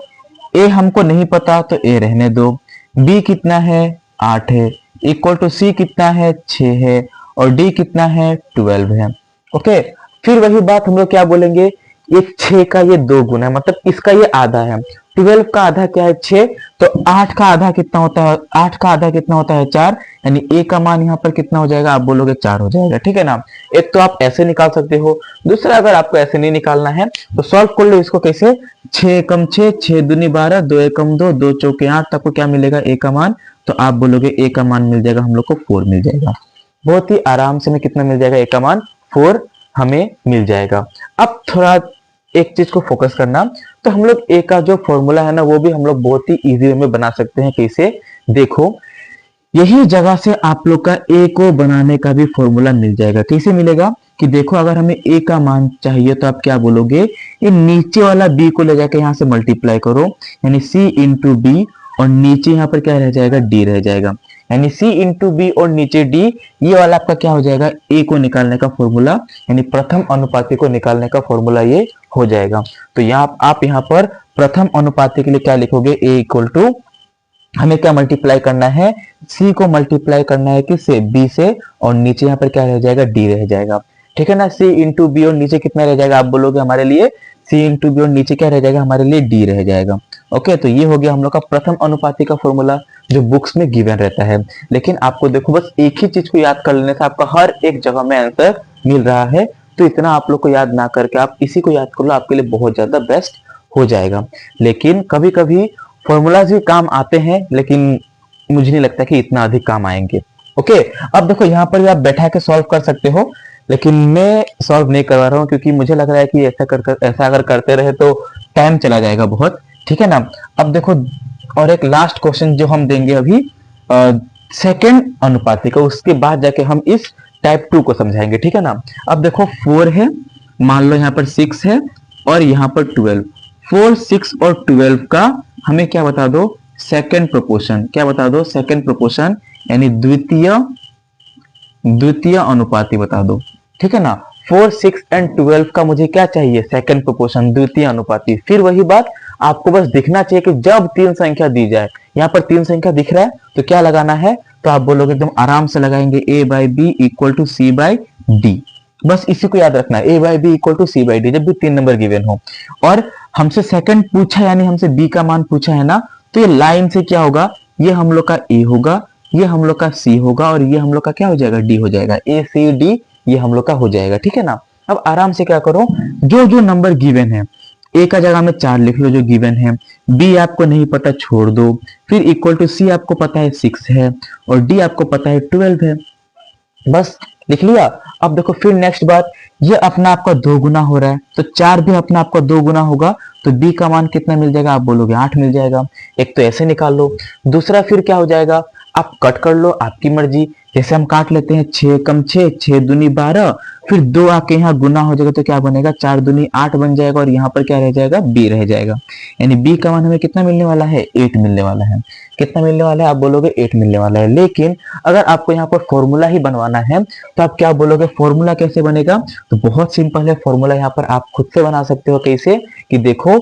ए हमको नहीं पता तो ए रहने दो, बी कितना है? 8 है, इक्वल टू सी कितना है? 6 है, और डी कितना है? 12 है। ओके, फिर वही बात हम लोग क्या बोलेंगे? ये 6 का ये 2 गुना है, मतलब इसका ये आधा है। 12 का आधा क्या है? 6। तो 8 का आधा कितना होता है? 8 का आधा कितना होता है? 4। यानी ए का मान यहाँ पर कितना हो जाएगा? आप बोलोगे 4 हो जाएगा। ठीक है ना। एक तो आप ऐसे निकाल सकते हो, दूसरा अगर आपको ऐसे नहीं निकालना है तो सॉल्व कर लो इसको। कैसे? 6 कम 6, 6 दूनी 12, 2 एकम 2, 2 चौके 8। आपको क्या मिलेगा? ए का मान। तो आप बोलोगे ए का मान मिल जाएगा हम लोग को 4 मिल जाएगा। बहुत ही आराम से में कितना मिल जाएगा? ए का मान 4 हमें मिल जाएगा। अब थोड़ा एक चीज को फोकस करना, तो हम लोग ए का जो फॉर्मूला है ना वो भी हम लोग बहुत ही इजी वे में बना सकते हैं। कैसे? देखो, यही जगह से आप लोग का ए को बनाने का भी फॉर्मूला मिल जाएगा। कैसे मिलेगा? कि देखो, अगर हमें ए का मान चाहिए तो आप क्या बोलोगे? ये नीचे वाला बी को ले जाकर यहाँ से मल्टीप्लाई करो, यानी सी इंटू बी, और नीचे यहाँ पर क्या रह जाएगा? डी रह जाएगा। यानी सी इंटू बी और नीचे डी, ये वाला आपका क्या हो जाएगा? ए को निकालने का फॉर्मूला, यानी प्रथम अनुपाती को निकालने का फॉर्मूला ये हो जाएगा। तो यहाँ आप यहाँ पर प्रथम अनुपाती के लिए क्या लिखोगे? ए इक्वल टू, हमें क्या मल्टीप्लाई करना है? सी को मल्टीप्लाई करना है किससे? बी से, और नीचे यहाँ पर क्या रह जाएगा? डी रह जाएगा। ठीक है ना। सी इंटू बी और नीचे कितना रह जाएगा? आप बोलोगे हमारे लिए सी इंटू बी और नीचे क्या रह जाएगा? हमारे लिए डी रह जाएगा। ओके, तो ये हो गया हम लोग का प्रथम अनुपाती का फॉर्मूला जो बुक्स में गिवन रहता है। लेकिन आपको देखो, बस एक ही चीज को याद कर लेने से आपका हर एक जगह में आंसर मिल रहा है। तो इतना आप लोग को याद ना करके आप इसी को याद कर लो, आपके लिए बहुत ज्यादा बेस्ट हो जाएगा। लेकिन कभी कभी फॉर्मूलाज भी काम आते हैं, लेकिन मुझे नहीं लगता कि इतना अधिक काम आएंगे। ओके, अब देखो यहाँ पर भी आप बैठा के सॉल्व कर सकते हो, लेकिन मैं सॉल्व नहीं करवा रहा हूँ क्योंकि मुझे लग रहा है कि ऐसा अगर करते रहे तो टाइम चला जाएगा बहुत। ठीक है ना। अब देखो, और एक लास्ट क्वेश्चन जो हम देंगे अभी सेकंड अनुपाती का, उसके बाद जाके हम इस टाइप 2 को समझाएंगे। ठीक है ना। अब देखो 4 है, मान लो यहाँ पर 6 है, और यहाँ पर 12। 4, 6 और 12 का हमें क्या बता दो? Second proportion. क्या बता दो? सेकंड प्रोपोर्शन, यानी द्वितीय अनुपाती बता दो। ठीक है ना। 4, 6 एंड 12 का मुझे क्या चाहिए? सेकंड प्रोपोर्शन, द्वितीय अनुपाती। फिर वही बात, आपको बस दिखना चाहिए कि जब 3 संख्या दी जाए, यहाँ पर 3 संख्या दिख रहा है तो क्या लगाना है? तो आप बोलोगे एकदम आराम से लगाएंगे A by B equal to C by D. बस इसी को याद रखना है, A by B equal to C by D, जब भी 3 नंबर गिवन हो। और हमसे सेकंड पूछा, यानी हमसे बी का मान पूछा है ना, तो ये लाइन से क्या होगा? ये हम लोग का ए होगा, ये हम लोग का सी होगा, और ये हम लोग का क्या हो जाएगा? डी हो जाएगा। ए सी डी ये हम लोग का हो जाएगा। ठीक है ना। अब आराम से क्या करो, जो जो नंबर गिवन है, ए का जगह में 4 लिख लो जो गिवन है, बी आपको नहीं पता छोड़ दो, फिर इक्वल टू सी आपको पता है 6 है, और डी आपको पता है 12 है। बस लिख लिया। अब देखो फिर नेक्स्ट बात, ये अपना आपका 2 गुना हो रहा है, तो 4 भी अपना आपका 2 गुना होगा, तो बी का मान कितना मिल जाएगा? आप बोलोगे 8 मिल जाएगा। एक तो ऐसे निकाल लो, दूसरा फिर क्या हो जाएगा? आप कट कर लो, आपकी मर्जी। जैसे हम काट लेते हैं, 6 कम 6, 6 दूनी 12, फिर 2 आके यहाँ गुना हो जाएगा तो क्या बनेगा, 4 दूनी 8 बन जाएगा और यहाँ पर क्या रह जाएगा, b रह जाएगा। यानी b का मान हमें कितना मिलने वाला है, 8 मिलने वाला है। कितना मिलने वाला है, आप बोलोगे 8 मिलने वाला है। लेकिन अगर आपको यहाँ पर फॉर्मूला ही बनवाना है तो आप क्या बोलोगे, फॉर्मूला कैसे बनेगा, तो बहुत सिंपल है फॉर्मूला। यहाँ पर आप खुद से बना सकते हो। कैसे, कि देखो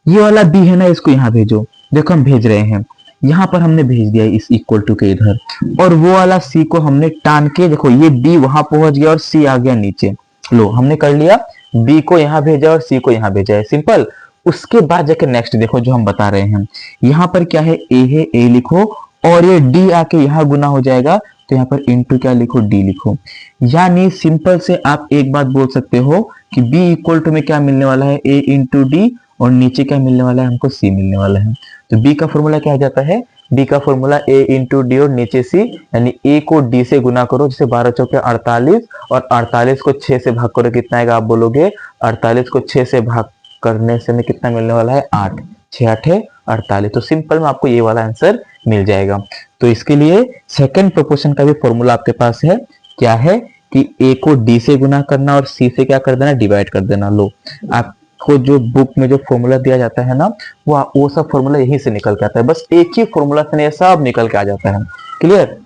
ये वाला b है ना, इसको यहाँ भेजो। देखो हम भेज रहे हैं, यहाँ पर हमने भेज दिया इस इक्वल टू के इधर, और वो वाला c को हमने टान के, देखो ये b वहां पहुंच गया और c आ गया नीचे। लो हमने कर लिया, b को यहाँ भेजा और c को यहाँ भेजा है, सिंपल। उसके बाद जाके नेक्स्ट देखो जो हम बता रहे हैं, यहाँ पर क्या है, a है, a लिखो, और ये d आके यहाँ गुना हो जाएगा तो यहाँ पर इंटू क्या लिखो, d लिखो। यानी सिंपल से आप एक बात बोल सकते हो कि b इक्वल टू में क्या मिलने वाला है, a इंटू डी, और नीचे क्या मिलने वाला है, हमको c मिलने वाला है। तो b का फॉर्मूला क्या आ जाता है, b का फॉर्मूला a इंटू डी और नीचे c, यानी a को d से गुना करो, जैसे 12 चौके 48, और 48 को 6 से भाग करो, कितना आएगा, आप बोलोगे 48 को 6 से भाग करने से में कितना मिलने वाला है, 8, 6 8 48। तो सिंपल में आपको ये वाला आंसर मिल जाएगा। तो इसके लिए सेकंड प्रोपोर्शन का भी फॉर्मूला आपके पास है, क्या है कि a को d से गुना करना और c से क्या कर देना, डिवाइड कर देना। लो आपको जो बुक में जो फॉर्मूला दिया जाता है ना, वो सब फॉर्मूला यहीं से निकल के आता है। बस एक ही फॉर्मूला से ये सब निकल के आ जाता है। क्लियर,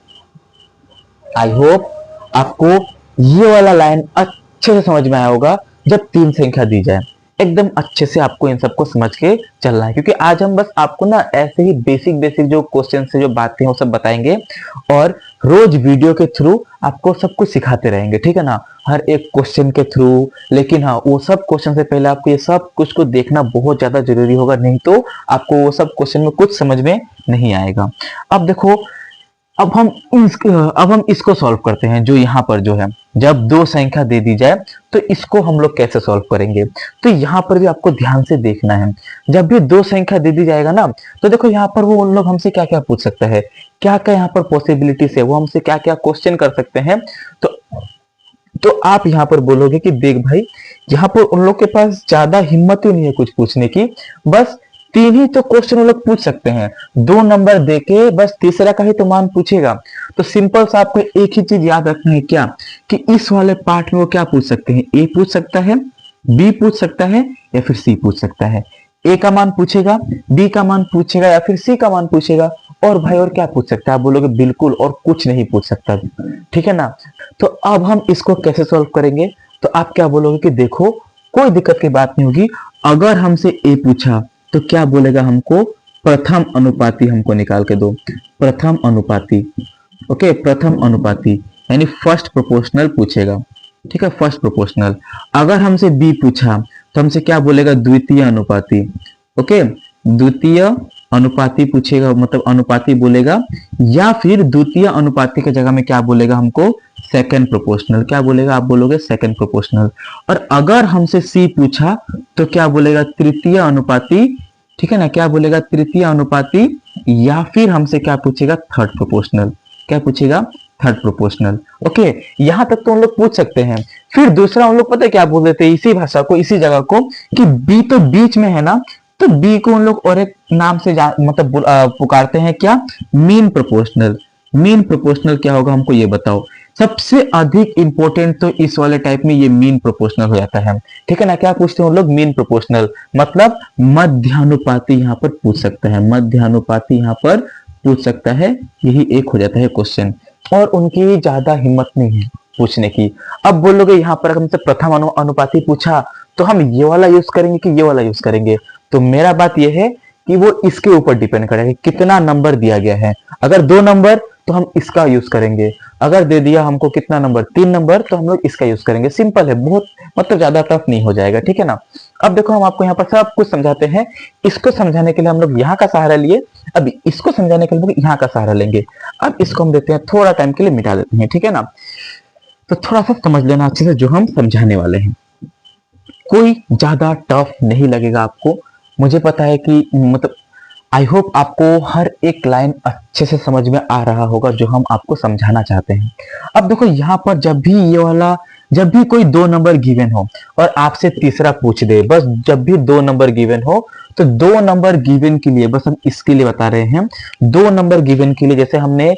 आई होप आपको ये वाला लाइन अच्छे से समझ में आया होगा। जब 3 संख्या दी जाए, एकदम अच्छे से आपको इन सबको समझ के चलना है, क्योंकि आज हम बस आपको ना ऐसे ही बेसिक जो क्वेश्चन से जो बातें हैं वो सब बताएंगे, और रोज वीडियो के थ्रू आपको सब कुछ सिखाते रहेंगे, ठीक है ना, हर एक क्वेश्चन के थ्रू। लेकिन हाँ, वो सब क्वेश्चन से पहले आपको ये सब कुछ को देखना बहुत ज्यादा जरूरी होगा, नहीं तो आपको वो सब क्वेश्चन में कुछ समझ में नहीं आएगा। अब देखो, अब हम इसको सॉल्व करते हैं। जो यहाँ पर जो है, जब 2 संख्या दे दी जाए तो इसको हम लोग कैसे सॉल्व करेंगे, तो यहाँ पर भी आपको ध्यान से देखना है। जब भी 2 संख्या दे दी जाएगा ना, तो देखो यहाँ पर वो उन लोग हमसे क्या क्या पूछ सकता है, क्या क्या यहाँ पर पॉसिबिलिटीज है, वो हमसे क्या क्या क्वेश्चन कर सकते हैं। तो आप यहाँ पर बोलोगे कि देख भाई, यहाँ पर उन लोग के पास ज्यादा हिम्मत ही नहीं है कुछ पूछने की, बस 3 ही तो क्वेश्चन वो लोग पूछ सकते हैं, 2 नंबर देके बस तीसरा का ही तो मान पूछेगा। तो सिंपल सा आपको एक ही चीज याद रखना है, क्या, कि इस वाले पार्ट में वो क्या पूछ सकते हैं, ए पूछ सकता है, बी पूछ सकता है, या फिर सी पूछ सकता है। ए का मान पूछेगा, बी का मान पूछेगा, या फिर सी का मान पूछेगा। और भाई और क्या पूछ सकता है, आप बोलोगे बिल्कुल और कुछ नहीं पूछ सकता, ठीक है ना। तो अब हम इसको कैसे सॉल्व करेंगे, तो आप क्या बोलोगे कि देखो कोई दिक्कत की बात नहीं होगी, अगर हमसे ए पूछा तो क्या बोलेगा, हमको प्रथम अनुपाती हमको निकाल के दो, प्रथम अनुपाती। ओके, प्रथम अनुपाती यानी फर्स्ट प्रोपोर्शनल पूछेगा, ठीक है, फर्स्ट प्रोपोर्शनल। अगर हमसे बी पूछा तो हमसे क्या बोलेगा, द्वितीय अनुपाती। ओके, द्वितीय अनुपाती पूछेगा, मतलब अनुपाती बोलेगा, या फिर द्वितीय अनुपाती की जगह में क्या बोलेगा हमको, सेकंड प्रोपोर्शनल। क्या बोलेगा, आप बोलोगे सेकंड प्रोपोर्शनल। और अगर हमसे सी पूछा तो क्या बोलेगा, तृतीय अनुपाती, ठीक है ना, क्या बोलेगा, तृतीय अनुपाती, या फिर हमसे क्या पूछेगा, थर्ड प्रोपोर्शनल। क्या पूछेगा, थर्ड प्रोपोर्शनल। ओके, यहां तक तो हम लोग पूछ सकते हैं। फिर दूसरा हम लोग पता है क्या बोल देते हैं, इसी भाषा को, इसी जगह को, कि बी तो बीच में है ना, तो बी को हम लोग और एक नाम से मतलब पुकारते हैं, क्या, मीन प्रोपोर्शनल। मीन प्रोपोर्शनल क्या होगा, हमको ये बताओ। सबसे अधिक इंपॉर्टेंट तो इस वाले टाइप में ये मीन प्रोपोर्शनल हो जाता है, ठीक है ना। क्या पूछते हैं हम लोग, मीन प्रोपोर्शनल, मतलब मध्यानुपाती यहाँ पर पूछ सकता है, मध्यानुपाती यहाँ पर पूछ सकता है, यही एक हो जाता है क्वेश्चन। और उनकी ज्यादा हिम्मत नहीं है पूछने की। अब बोलोगे यहाँ पर हमसे प्रथम अनुपाती पूछा तो हम ये वाला यूज करेंगे कि ये वाला यूज करेंगे, तो मेरा बात यह है कि वो इसके ऊपर डिपेंड करेगा कितना नंबर दिया गया है। अगर 2 नंबर तो हम इसका यूज करेंगे, अगर दे दिया हमको कितना नंबर, 3 नंबर, तो हम लोग इसका यूज करेंगे। सिंपल है, बहुत मतलब ज्यादा टफ नहीं हो जाएगा, ठीक है ना। अब देखो हम आपको यहाँ पर सब कुछ समझाते हैं। इसको समझाने के लिए हम लोग यहाँ का सहारा लिए, अब इसको समझाने के लिए हम लोग यहाँ का सहारा लेंगे। अब इसको हम देते हैं थोड़ा टाइम के लिए मिटा देते हैं, ठीक है ना। तो थोड़ा सा समझ लेना अच्छे से जो हम समझाने वाले हैं, कोई ज्यादा टफ नहीं लगेगा आपको। मुझे पता है कि मतलब आई होप आपको हर एक लाइन अच्छे से समझ में आ रहा होगा जो हम आपको समझाना चाहते हैं। अब देखो यहाँ पर जब भी ये वाला जब भी कोई दो नंबर गिवन हो और आपसे तीसरा पूछ दे, बस जब भी दो नंबर गिवन हो, तो दो नंबर गिवन के लिए बस हम इसके लिए बता रहे हैं। दो नंबर गिवन के लिए जैसे हमने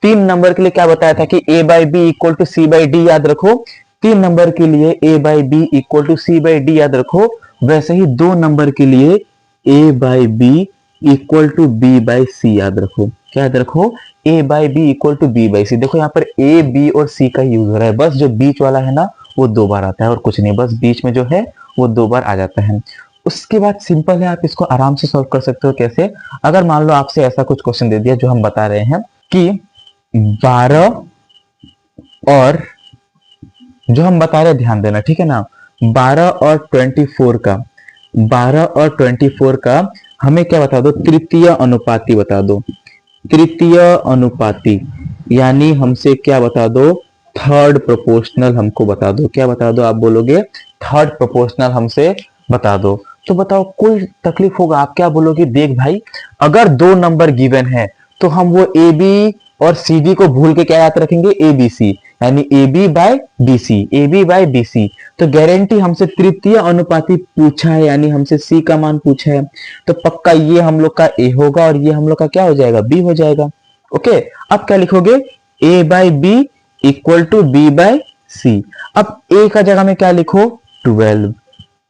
तीन नंबर के लिए क्या बताया था कि a by B equal to C by D, याद रखो। तीन नंबर के लिए a by B equal to C by D याद रखो। वैसे ही दो नंबर के लिए a by B equal to B by C याद रखो। क्या याद रखो? a by B equal to B by C. देखो यहाँ पर a b और c का यूज हो रहा है, बस जो बीच वाला है ना वो दो बार आता है और कुछ नहीं, बस बीच में जो है वो दो बार आ जाता है। उसके बाद सिंपल है, आप इसको आराम से सॉल्व कर सकते हो। कैसे? अगर मान लो आपसे ऐसा कुछ क्वेश्चन दे दिया जो हम बता रहे हैं कि 12 और जो हम बता रहे हैं ध्यान देना, ठीक है ना, 12 और 24 का, 12 और 24 का हमें क्या बता दो? तृतीय अनुपाती बता दो। तृतीय अनुपाती यानी हमसे क्या बता दो? थर्ड प्रोपोर्शनल हमको बता दो। क्या बता दो? आप बोलोगे थर्ड प्रोपोर्शनल हमसे बता दो। तो बताओ कोई तकलीफ होगा? आप क्या बोलोगे? देख भाई, अगर दो नंबर गिवन है तो हम वो ए बी और सी डी को भूल के क्या याद रखेंगे? ए बी सी, यानी A B by B C, A B by B C. तो गारंटी हमसे तृतीय अनुपाती पूछा है, यानी हमसे सी का मान पूछा है, तो पक्का ये हम लोग का ए होगा और ये हम लोग का क्या हो जाएगा? बी हो जाएगा। ओके, अब क्या लिखोगे? A by B equal to B by C. अब ए का जगह में क्या लिखो? 12।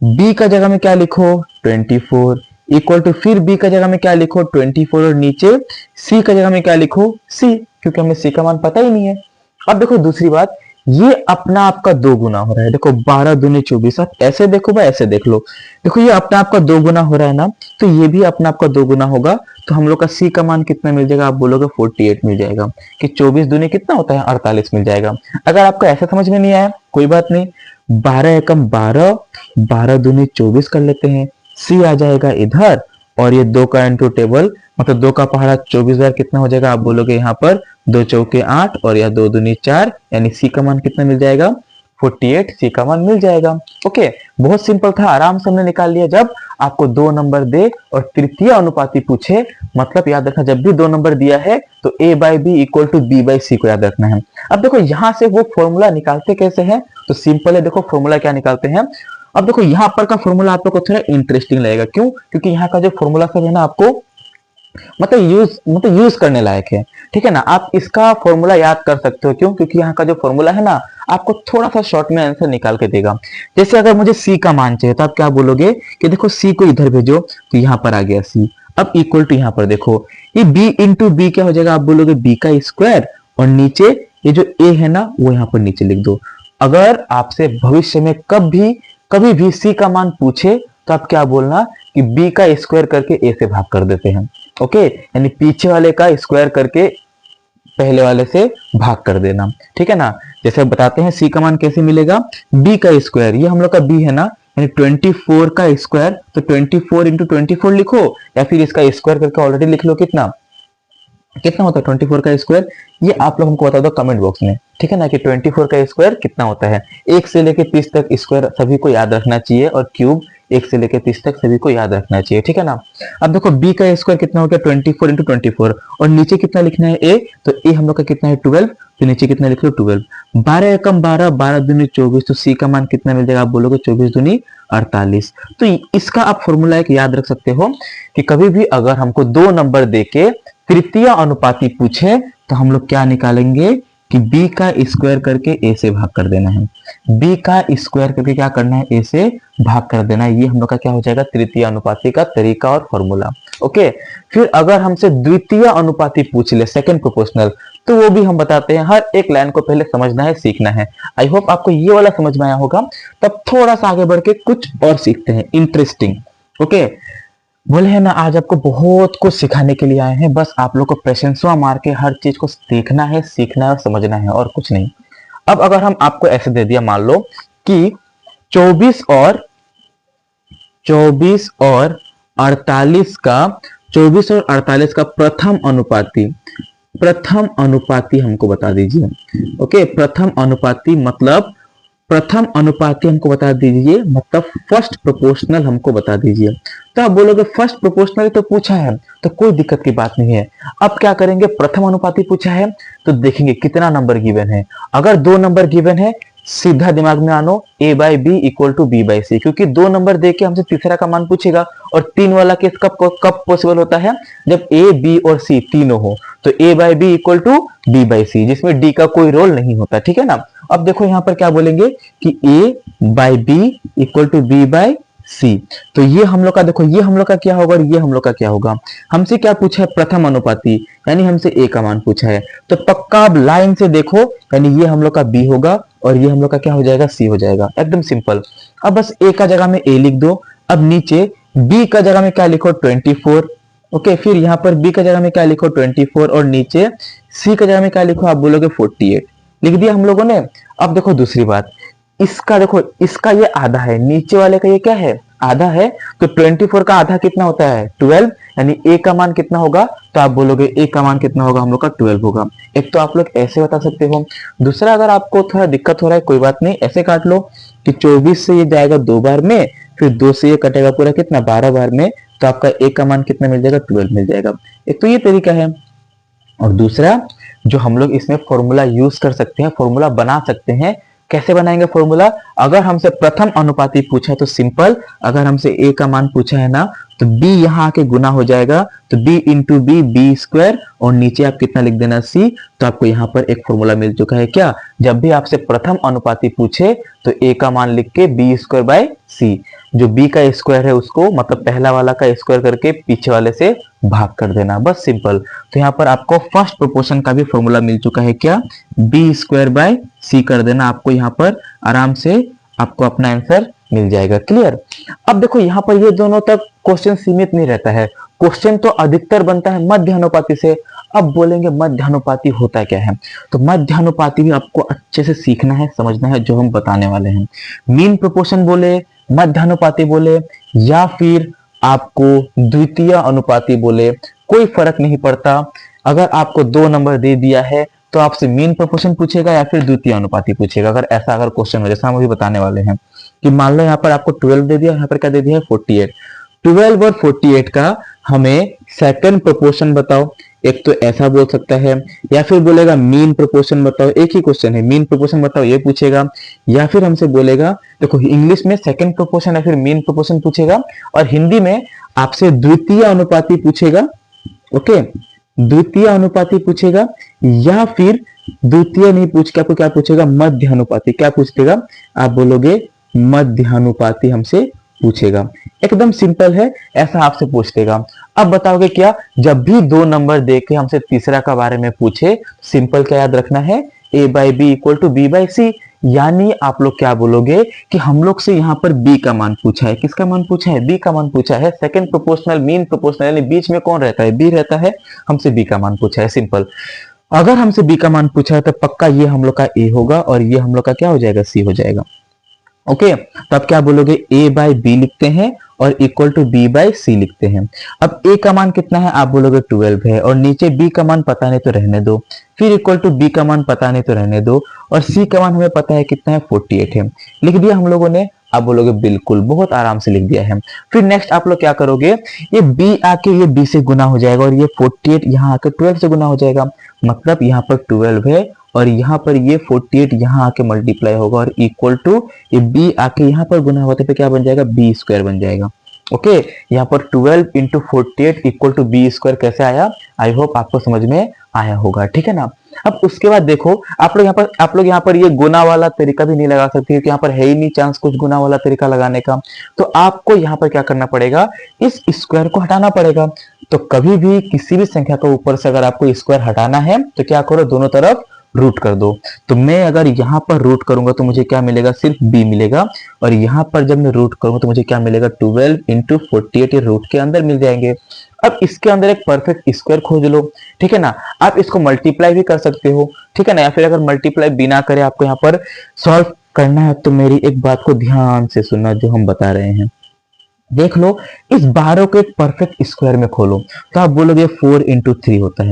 बी का जगह में क्या लिखो? 24 इक्वल टू, फिर बी का जगह में क्या लिखो? 24 और नीचे सी का जगह में क्या लिखो? सी, क्योंकि हमें सी का मान पता ही नहीं है। अब देखो दूसरी बात, ये अपना आपका दो गुना हो रहा है। देखो 12 दूनी 24, आप ऐसे देखो भाई, ऐसे देख लो। देखो ये अपना आपका दो गुना हो रहा है ना, तो ये भी अपना आपका दो गुना होगा। तो हम लोग का सी का मान कितना मिल जाएगा? आप बोलोगे 48 मिल जाएगा। कि 24 दूनी कितना होता है? 48 मिल जाएगा। अगर आपको ऐसा समझ में नहीं आया कोई बात नहीं, 12 एकम 12, 12 दूनी 24 कर लेते हैं। सी आ जाएगा इधर और ये दो का इंटू टेबल, मतलब दो का पहाड़ा 24,000 कितना हो जाएगा? आप बोलोगे यहाँ पर दो चौके 8 और या दो दूनी 4, यानी सी का मान कितना मिल जाएगा? 48, सी का मान मिल जाएगा। ओके, बहुत सिंपल था, आराम से हमने निकाल लिया। जब आपको दो नंबर दे और तृतीय अनुपाती पूछे, मतलब याद रखना जब भी दो नंबर दिया है तो a by B equal to B by C को याद रखना है। अब देखो यहां से वो फॉर्मूला निकालते कैसे हैं? तो सिंपल है, देखो फॉर्मूला क्या निकालते हैं। अब देखो यहाँ पर का फॉर्मूला आप लोग को थोड़ा इंटरेस्टिंग लगेगा। क्यों? क्योंकि यहाँ का जो फॉर्मूला सब है ना, आपको मतलब यूज करने लायक है, ठीक है ना। आप इसका फॉर्मूला याद कर सकते हो। क्यों? क्योंकि यहाँ का जो फॉर्मूला है ना, आपको थोड़ा सा शॉर्ट में आंसर निकाल के देगा। जैसे अगर मुझे सी का मान चाहिए तो आप क्या बोलोगे कि देखो सी को इधर भेजो, तो यहाँ पर आ गया सी। अब इक्वल टू यहाँ पर देखो, ये बी इंटू बी क्या हो जाएगा? आप बोलोगे बी का स्क्वायर, और नीचे ये जो ए है ना वो यहाँ पर नीचे लिख दो। अगर आपसे भविष्य में कभी भी सी का मान पूछे तो आप क्या बोलना कि बी का स्क्वायर करके ए से भाग कर देते हैं। ओके, यानी पीछे वाले का स्क्वायर करके पहले वाले से भाग कर देना, ठीक है ना। जैसे बताते हैं सी का मान कैसे मिलेगा? बी का स्क्वायर, ये हम लोग का बी है ना, यानी 24 का स्क्वायर, तो 24 इंटू 24 लिखो, या फिर इसका स्क्वायर करके ऑलरेडी लिख लो। कितना होता है 24 का स्क्वायर? ये आप लोग हमको बता दो कमेंट बॉक्स में, ठीक है ना, कि 24 का स्क्वायर कितना होता है। 1 से लेके 30 तक स्क्वायर सभी को याद रखना चाहिए, और क्यूब 1 से लेके 30 तक सभी को याद रखना चाहिए, ठीक है ना। अब देखो b का स्क्वायर कितना हो गया? 24 इंटू 24, और नीचे कितना लिखना है? a, तो a हम लोग का कितना है? 12, तो नीचे कितना लिख लो? 12। 12 एकम 12, 12 दूनी 24, तो c का मान कितना मिल जाएगा? आप बोलोगे 24 दूनी 48। तो इसका आप फॉर्मूला एक याद रख सकते हो कि कभी भी अगर हमको दो नंबर देके तृतीय अनुपाती पूछे तो हम लोग क्या निकालेंगे कि b का स्क्वायर करके a से भाग कर देना है। b का स्क्वायर करके क्या करना है? a से भाग कर देना है। ये हम लोग का क्या हो जाएगा? तृतीय अनुपाती का तरीका और फॉर्मूला। ओके, फिर अगर हमसे द्वितीय अनुपाती पूछ ले, सेकंड प्रोपोर्शनल, तो वो भी हम बताते हैं। हर एक लाइन को पहले समझना है, सीखना है। आई होप आपको ये वाला समझ में आया होगा। तब थोड़ा सा आगे बढ़ के कुछ और सीखते हैं इंटरेस्टिंग। ओके, बोले है ना आज आपको बहुत कुछ सिखाने के लिए आए हैं, बस आप लोग को पेशेंसवा मार के हर चीज को देखना है, सीखना है और समझना है, और कुछ नहीं। अब अगर हम आपको ऐसे दे दिया, मान लो कि 24 और 48 का प्रथम अनुपाती हमको बता दीजिए। ओके, प्रथम अनुपाती हमको बता दीजिए, मतलब फर्स्ट प्रोपोर्शनल हमको बता दीजिए। तो आप बोलोगे फर्स्ट प्रोपोर्शनल तो पूछा है, तो कोई दिक्कत की बात नहीं है। अब क्या करेंगे? प्रथम अनुपाती पूछा है तो देखेंगे कितना नंबर गिवन है। अगर दो नंबर गिवन है, सीधा दिमाग में आनो a by B equal to B by C, क्योंकि दो नंबर दे के हमसे तीसरा का मान पूछेगा और तीन वाला केस कब कब पॉसिबल होता है, जब a b और c तीनों हो। तो a by B equal to B by C, जिसमें d का कोई रोल नहीं होता, ठीक है ना। अब देखो यहाँ पर क्या बोलेंगे कि a by B equal to B by C. तो ये हम लोग का देखो, ये हम लोग का क्या होगा और ये हम लोग का क्या होगा। हमसे क्या पूछा है, प्रथम अनुपाती, यानी हमसे a का मान पूछा है। तो पक्का आप लाइन से देखो, यानी ये हम लोग का b होगा और ये हम लोग का क्या हो जाएगा, c हो जाएगा, एकदम सिंपल। अब बस a का जगह में a लिख दो। अब नीचे b का जगह में क्या लिखो, 24। ओके, फिर यहाँ पर b का जगह में क्या लिखो, 24, और नीचे c का जगह में क्या लिखो, आप बोलोगे 48। लिख दिया हम लोगों ने। अब देखो दूसरी बात, इसका देखो, इसका ये आधा है, नीचे वाले का ये क्या है, आधा है। तो 24 का आधा कितना होता है, 12, यानी a का मान कितना होगा, तो आप बोलोगे a का मान कितना होगा, हम लोग का 12 होगा। एक तो आप लोग ऐसे बता सकते हो। दूसरा, अगर आपको थोड़ा दिक्कत हो रहा है, कोई बात नहीं, ऐसे काट लो कि 24 से ये जाएगा 2 बार में, फिर 2 से ये कटेगा पूरा कितना, 12 बार में, तो आपका a का मान कितना मिल जाएगा, 12 मिल जाएगा। एक तो ये तरीका है। और दूसरा, जो हम लोग इसमें फॉर्मूला यूज कर सकते हैं, फॉर्मूला बना सकते हैं। कैसे बनाएंगे फॉर्मूला, अगर हमसे प्रथम अनुपाती पूछा है तो सिंपल, अगर हमसे a का मान पूछा है ना, तो b यहाँ आके गुना हो जाएगा, तो b into B, B square, और नीचे आप कितना लिख देना, c। तो आपको यहाँ पर एक फॉर्मूला मिल चुका है। क्या, जब भी आपसे प्रथम अनुपाती पूछे तो a का मान लिख के बी स्क्वायर बाय सी, जो b का स्क्वायर है उसको, मतलब पहला वाला का स्क्वायर करके पीछे वाले से भाग कर देना, बस सिंपल। तो यहाँ पर आपको फर्स्ट प्रोपोर्शन का भी फॉर्मूला मिल चुका है। क्या, बी स्क्वायर बाय सी कर देना, आपको यहाँ पर आराम से आपको अपना आंसर मिल जाएगा। क्लियर। अब देखो यहाँ पर ये दोनों तक क्वेश्चन सीमित नहीं रहता है, क्वेश्चन तो अधिकतर बनता है मध्यानुपाती से। अब बोलेंगे मध्यानुपाती होता क्या है, तो मध्यानुपाती भी आपको अच्छे से सीखना है, समझना है, जो हम बताने वाले हैं। मीन प्रोपोर्शन बोले, मध्यानुपाती बोले, या फिर आपको द्वितीय अनुपाती बोले, कोई फर्क नहीं पड़ता। अगर आपको 2 नंबर दे दिया है तो आपसे मीन प्रोपोर्शन पूछेगा या फिर द्वितीय अनुपाती पूछेगा। अगर ऐसा अगर क्वेश्चन हो, जैसा हम अभी बताने वाले हैं कि मान लो यहाँ पर आपको 12 दे दिया, यहाँ पर क्या दे दिया है, 48। 12 और 48 का हमें सेकंड प्रोपोर्शन बताओ। एक तो ऐसा बोल सकता है, या फिर बोलेगा मीन प्रोपोर्शन बताओ, एक ही क्वेश्चन है, मीन प्रोपोर्शन बताओ, ये पूछेगा। या फिर हमसे बोलेगा, देखो इंग्लिश में सेकंड प्रोपोर्शन या फिर मीन प्रोपोर्शन पूछेगा, और हिंदी में आपसे द्वितीय अनुपाती पूछेगा। ओके, द्वितीय अनुपाती पूछेगा, या फिर द्वितीय नहीं पूछ के आपको क्या पूछेगा, मध्य अनुपाती। क्या पूछेगा, आप बोलोगे मध्यानुपाती हमसे पूछेगा। एकदम सिंपल है, ऐसा आपसे पूछ लेगा। अब बताओगे क्या, जब भी 2 नंबर देके हमसे तीसरा का बारे में पूछे, सिंपल क्या याद रखना है, a by B equal to B by C. यानी आप लोग क्या बोलोगे कि हम लोग से यहाँ पर b का मान पूछा है। किसका मान पूछा है, b का मान पूछा है। सेकंड प्रोपोर्शनल, मीन प्रोपोर्शनल, यानी बीच में कौन रहता है, b रहता है, हमसे b का मान पूछा है। सिंपल। अगर हमसे b का मान पूछा है तो पक्का ये हम लोग का a होगा और ये हम लोग का क्या हो जाएगा, c हो जाएगा। ओके, तो आप क्या बोलोगे, a बाई बी लिखते हैं और इक्वल टू b बाई सी लिखते हैं। अब a का मान कितना है, आप बोलोगे 12 है, और नीचे b का मान पता नहीं तो रहने दो, फिर इक्वल टू b का मान पता नहीं तो रहने दो, और c का मान हमें पता है कितना है, 48 है। लिख दिया हम लोगों ने। आप बोलोगे बिल्कुल, बहुत आराम से लिख दिया है। फिर नेक्स्ट आप लोग क्या करोगे, ये b आके ये b से गुना हो जाएगा, और ये 48 यहाँ आके 12 से गुना हो जाएगा। मतलब यहाँ पर 12 है और यहाँ पर ये 48 यहाँ आके मल्टीप्लाई होगा, और इक्वल टू ये b आके यहाँ पर गुना होते पे क्या बन जाएगा, बी स्क्वायर बन जाएगा। ओके, यहाँ पर 12 into 48 equal to B square कैसे आया, आई होप आपको समझ में आया होगा। ठीक है ना। अब उसके बाद देखो, आप लोग यहाँ पर ये गुना वाला तरीका भी नहीं लगा सकते, क्योंकि यहाँ पर है ही नहीं चांस कुछ गुना वाला तरीका लगाने का। तो आपको यहाँ पर क्या करना पड़ेगा, इस स्क्वायर को हटाना पड़ेगा। तो कभी भी किसी भी संख्या के ऊपर से अगर आपको स्क्वायर हटाना है तो क्या करो, दोनों तरफ रूट कर दो। तो मैं अगर यहाँ पर रूट करूंगा तो मुझे क्या मिलेगा, सिर्फ b मिलेगा, और यहाँ पर जब मैं रूट करूंगा तो मुझे क्या मिलेगा, 12 इंटू 48 रूट के अंदर मिल जाएंगे। अब इसके अंदर एक परफेक्ट स्क्वायर खोज लो। ठीक है ना। आप इसको मल्टीप्लाई भी कर सकते हो, ठीक है ना, या फिर अगर मल्टीप्लाई बिना करे आपको यहाँ पर सॉल्व करना है तो मेरी एक बात को ध्यान से सुनना जो हम बता रहे हैं। देख लो, इस 12 को एक परफेक्ट स्क्वायर में खोलो तो आप बोलोगे 4 इंटू 3 होता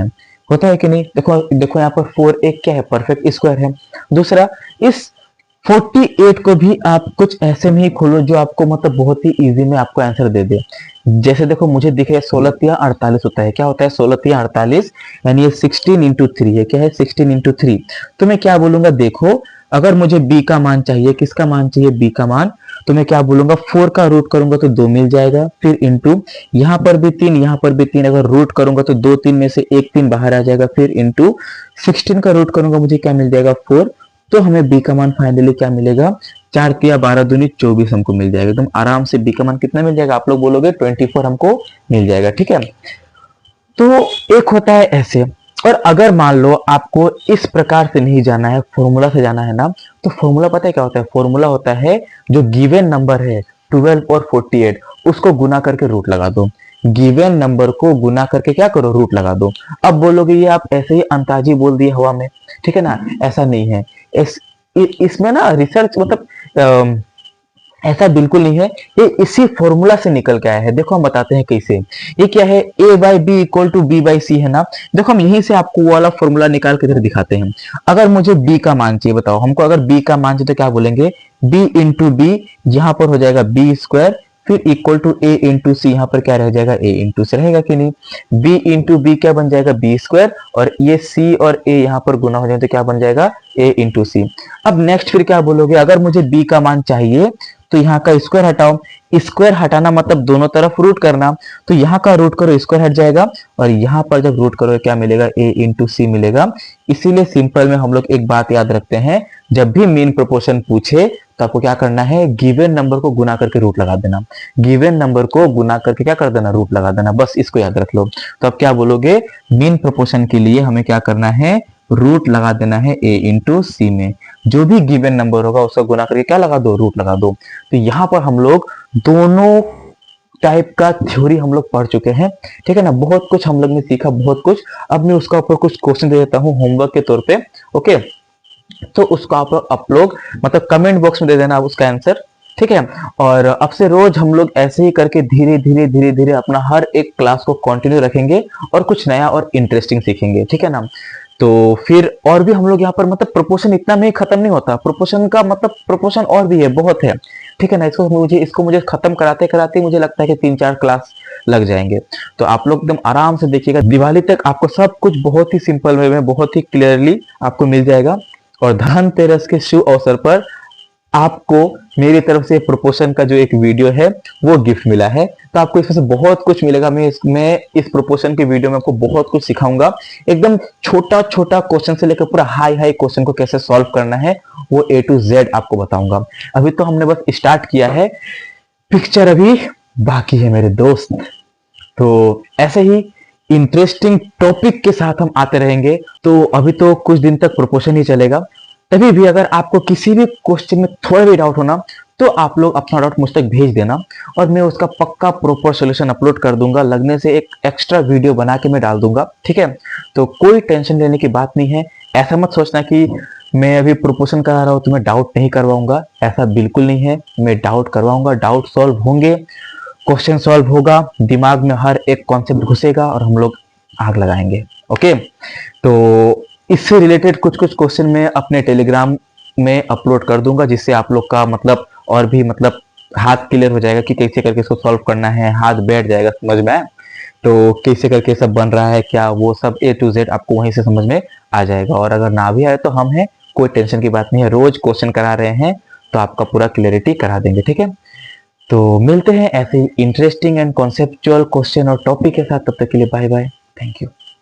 है कि नहीं। देखो देखो यहाँ पर 4 एक क्या है, परफेक्ट स्क्वायर है। दूसरा, इस 48 को भी आप कुछ ऐसे में ही खोलो जो आपको मतलब बहुत ही इजी में आपको आंसर दे दे। जैसे देखो मुझे दिख रहा है 16×3 = 48 होता है। क्या होता है 16×3 = 48, यानी ये 16 × 3 है। क्या है 16 × 3। तो मैं क्या बोलूंगा, देखो अगर मुझे b का मान चाहिए, किसका मान चाहिए, b का मान, तो मैं क्या बोलूंगा 4 का रूट करूंगा तो 2 मिल जाएगा, फिर इंटू यहाँ पर भी 3, यहाँ पर भी 3, अगर रूट करूंगा तो 2 3 में से एक 3 बाहर आ जाएगा, फिर इंटू 16 का रूट करूंगा मुझे क्या मिल जाएगा 4। तो हमें b का मान फाइनली क्या मिलेगा, 4×3 = 12, 24 हमको मिल जाएगा। एकदम आराम से b का मान कितना मिल जाएगा, आप लोग बोलोगे 24 हमको मिल जाएगा। ठीक है, तो एक होता है ऐसे। और अगर मान लो आपको इस प्रकार से नहीं जाना है, फॉर्मूला से जाना है ना, तो फॉर्मूला पता है क्या होता है, फॉर्मूला होता है जो गिवन नंबर है 12 और 48 उसको गुना करके रूट लगा दो। गिवन नंबर को गुना करके क्या करो, रूट लगा दो। अब बोलोगे ये आप ऐसे ही अंताजी बोल दिए हवा में, ठीक है ना, ऐसा नहीं है। इसमें ना रिसर्च मतलब ऐसा बिल्कुल नहीं है, ये इसी फॉर्मूला से निकल के आया है। देखो हम बताते हैं कैसे। ये क्या है, a/b = b/c है ना। देखो हम यहीं से आपको वो वाला फॉर्मूला निकाल के इधर दिखाते हैं। अगर मुझे b का मान चाहिए, बताओ हमको, अगर b का मान चाहिए तो क्या बोलेंगे, b इंटू बी, यहाँ पर हो जाएगा b², फिर इक्वल टू a इंटू सी, यहाँ पर क्या रह जाएगा, a इंटू सी रहेगा कि नहीं। b इंटू बी क्या बन जाएगा, b², और ये c और a यहाँ पर गुना हो जाए तो क्या बन जाएगा, a इंटू सी। अब नेक्स्ट फिर क्या बोलोगे, अगर मुझे b का मान चाहिए तो यहाँ का स्क्वायर हटाओ। स्क्वायर हटाना मतलब दोनों तरफ रूट करना, तो यहाँ का रूट करो स्क्वायर हट जाएगा, और यहाँ पर जब रूट करोगे क्या मिलेगा, a इंटू सी मिलेगा। इसीलिए सिंपल में हम लोग एक बात याद रखते हैं, जब भी मीन प्रोपोर्शन पूछे तो आपको क्या करना है, गिवन नंबर को गुना करके रूट लगा देना। गिवन नंबर को गुना करके क्या कर देना, रूट लगा देना, बस इसको याद रख लो। तो अब क्या बोलोगे, मीन प्रोपोर्शन के लिए हमें क्या करना है, रूट लगा देना है a इंटू सी में। जो भी गिवन नंबर होगा उसका गुना करके क्या लगा दो, रूट लगा दो। तो यहाँ पर हम लोग दोनों टाइप का थ्योरी हम लोग पढ़ चुके हैं, ठीक है ना। बहुत कुछ हम लोग ने सीखा, बहुत कुछ। अब मैं उसका ऊपर कुछ क्वेश्चन दे देता हूँ होमवर्क के तौर पे, ओके। तो उसको आप लोग मतलब कमेंट बॉक्स में दे देना आप उसका आंसर, ठीक है। और अब से रोज हम लोग ऐसे ही करके धीरे धीरे धीरे धीरे अपना हर एक क्लास को कंटिन्यू रखेंगे और कुछ नया और इंटरेस्टिंग सीखेंगे, ठीक है ना। तो फिर और भी हम लोग यहाँ पर मतलब प्रोपोर्शन इतना में खत्म नहीं होता, प्रोपोर्शन का मतलब प्रोपोर्शन और भी है, बहुत है, ठीक है ना। इसको मुझे खत्म कराते कराते मुझे लगता है कि 3-4 क्लास लग जाएंगे। तो आप लोग एकदम आराम से देखिएगा, दिवाली तक आपको सब कुछ बहुत ही सिंपल वे में, बहुत ही क्लियरली आपको मिल जाएगा। और धनतेरस के शुभ अवसर पर आपको मेरी तरफ से प्रोपोर्शन का जो एक वीडियो है वो गिफ्ट मिला है। तो आपको इसमें से बहुत कुछ मिलेगा। मैं इस प्रोपोर्शन की वीडियो में आपको बहुत कुछ सिखाऊंगा, एकदम छोटा छोटा क्वेश्चन से लेकर पूरा हाई हाई क्वेश्चन को कैसे सॉल्व करना है वो A to Z आपको बताऊंगा। अभी तो हमने बस स्टार्ट किया है, पिक्चर अभी बाकी है मेरे दोस्त। तो ऐसे ही इंटरेस्टिंग टॉपिक के साथ हम आते रहेंगे। तो अभी तो कुछ दिन तक प्रोपोर्शन ही चलेगा। तभी भी अगर आपको किसी भी क्वेश्चन में थोड़ा भी डाउट होना तो आप लोग अपना डाउट मुझ तक भेज देना, और मैं उसका पक्का प्रॉपर सॉल्यूशन अपलोड कर दूंगा। लगने से एक एक्स्ट्रा वीडियो बना के मैं डाल दूंगा, ठीक है। तो कोई टेंशन लेने की बात नहीं है। ऐसा मत सोचना कि मैं अभी प्रोपोर्शन करा रहा हूं तो मैं डाउट नहीं करवाऊंगा, ऐसा बिल्कुल नहीं है। मैं डाउट करवाऊंगा, डाउट सॉल्व होंगे, क्वेश्चन सॉल्व होगा, दिमाग में हर एक कॉन्सेप्ट घुसेगा और हम लोग आग लगाएंगे, ओके। तो इससे रिलेटेड कुछ कुछ क्वेश्चन मैं अपने टेलीग्राम में अपलोड कर दूंगा, जिससे आप लोग का मतलब और भी मतलब हाथ क्लियर हो जाएगा कि कैसे करके इसको सॉल्व करना है, हाथ बैठ जाएगा समझ में। तो कैसे करके सब बन रहा है क्या, वो सब A to Z आपको वहीं से समझ में आ जाएगा। और अगर ना भी आए तो हम हैं, कोई टेंशन की बात नहीं है। रोज क्वेश्चन करा रहे हैं तो आपका पूरा क्लियरिटी करा देंगे, ठीक है। तो मिलते हैं ऐसे ही इंटरेस्टिंग एंड कॉन्सेप्चुअल क्वेश्चन और टॉपिक के साथ। तब तक के लिए बाय बाय, थैंक यू।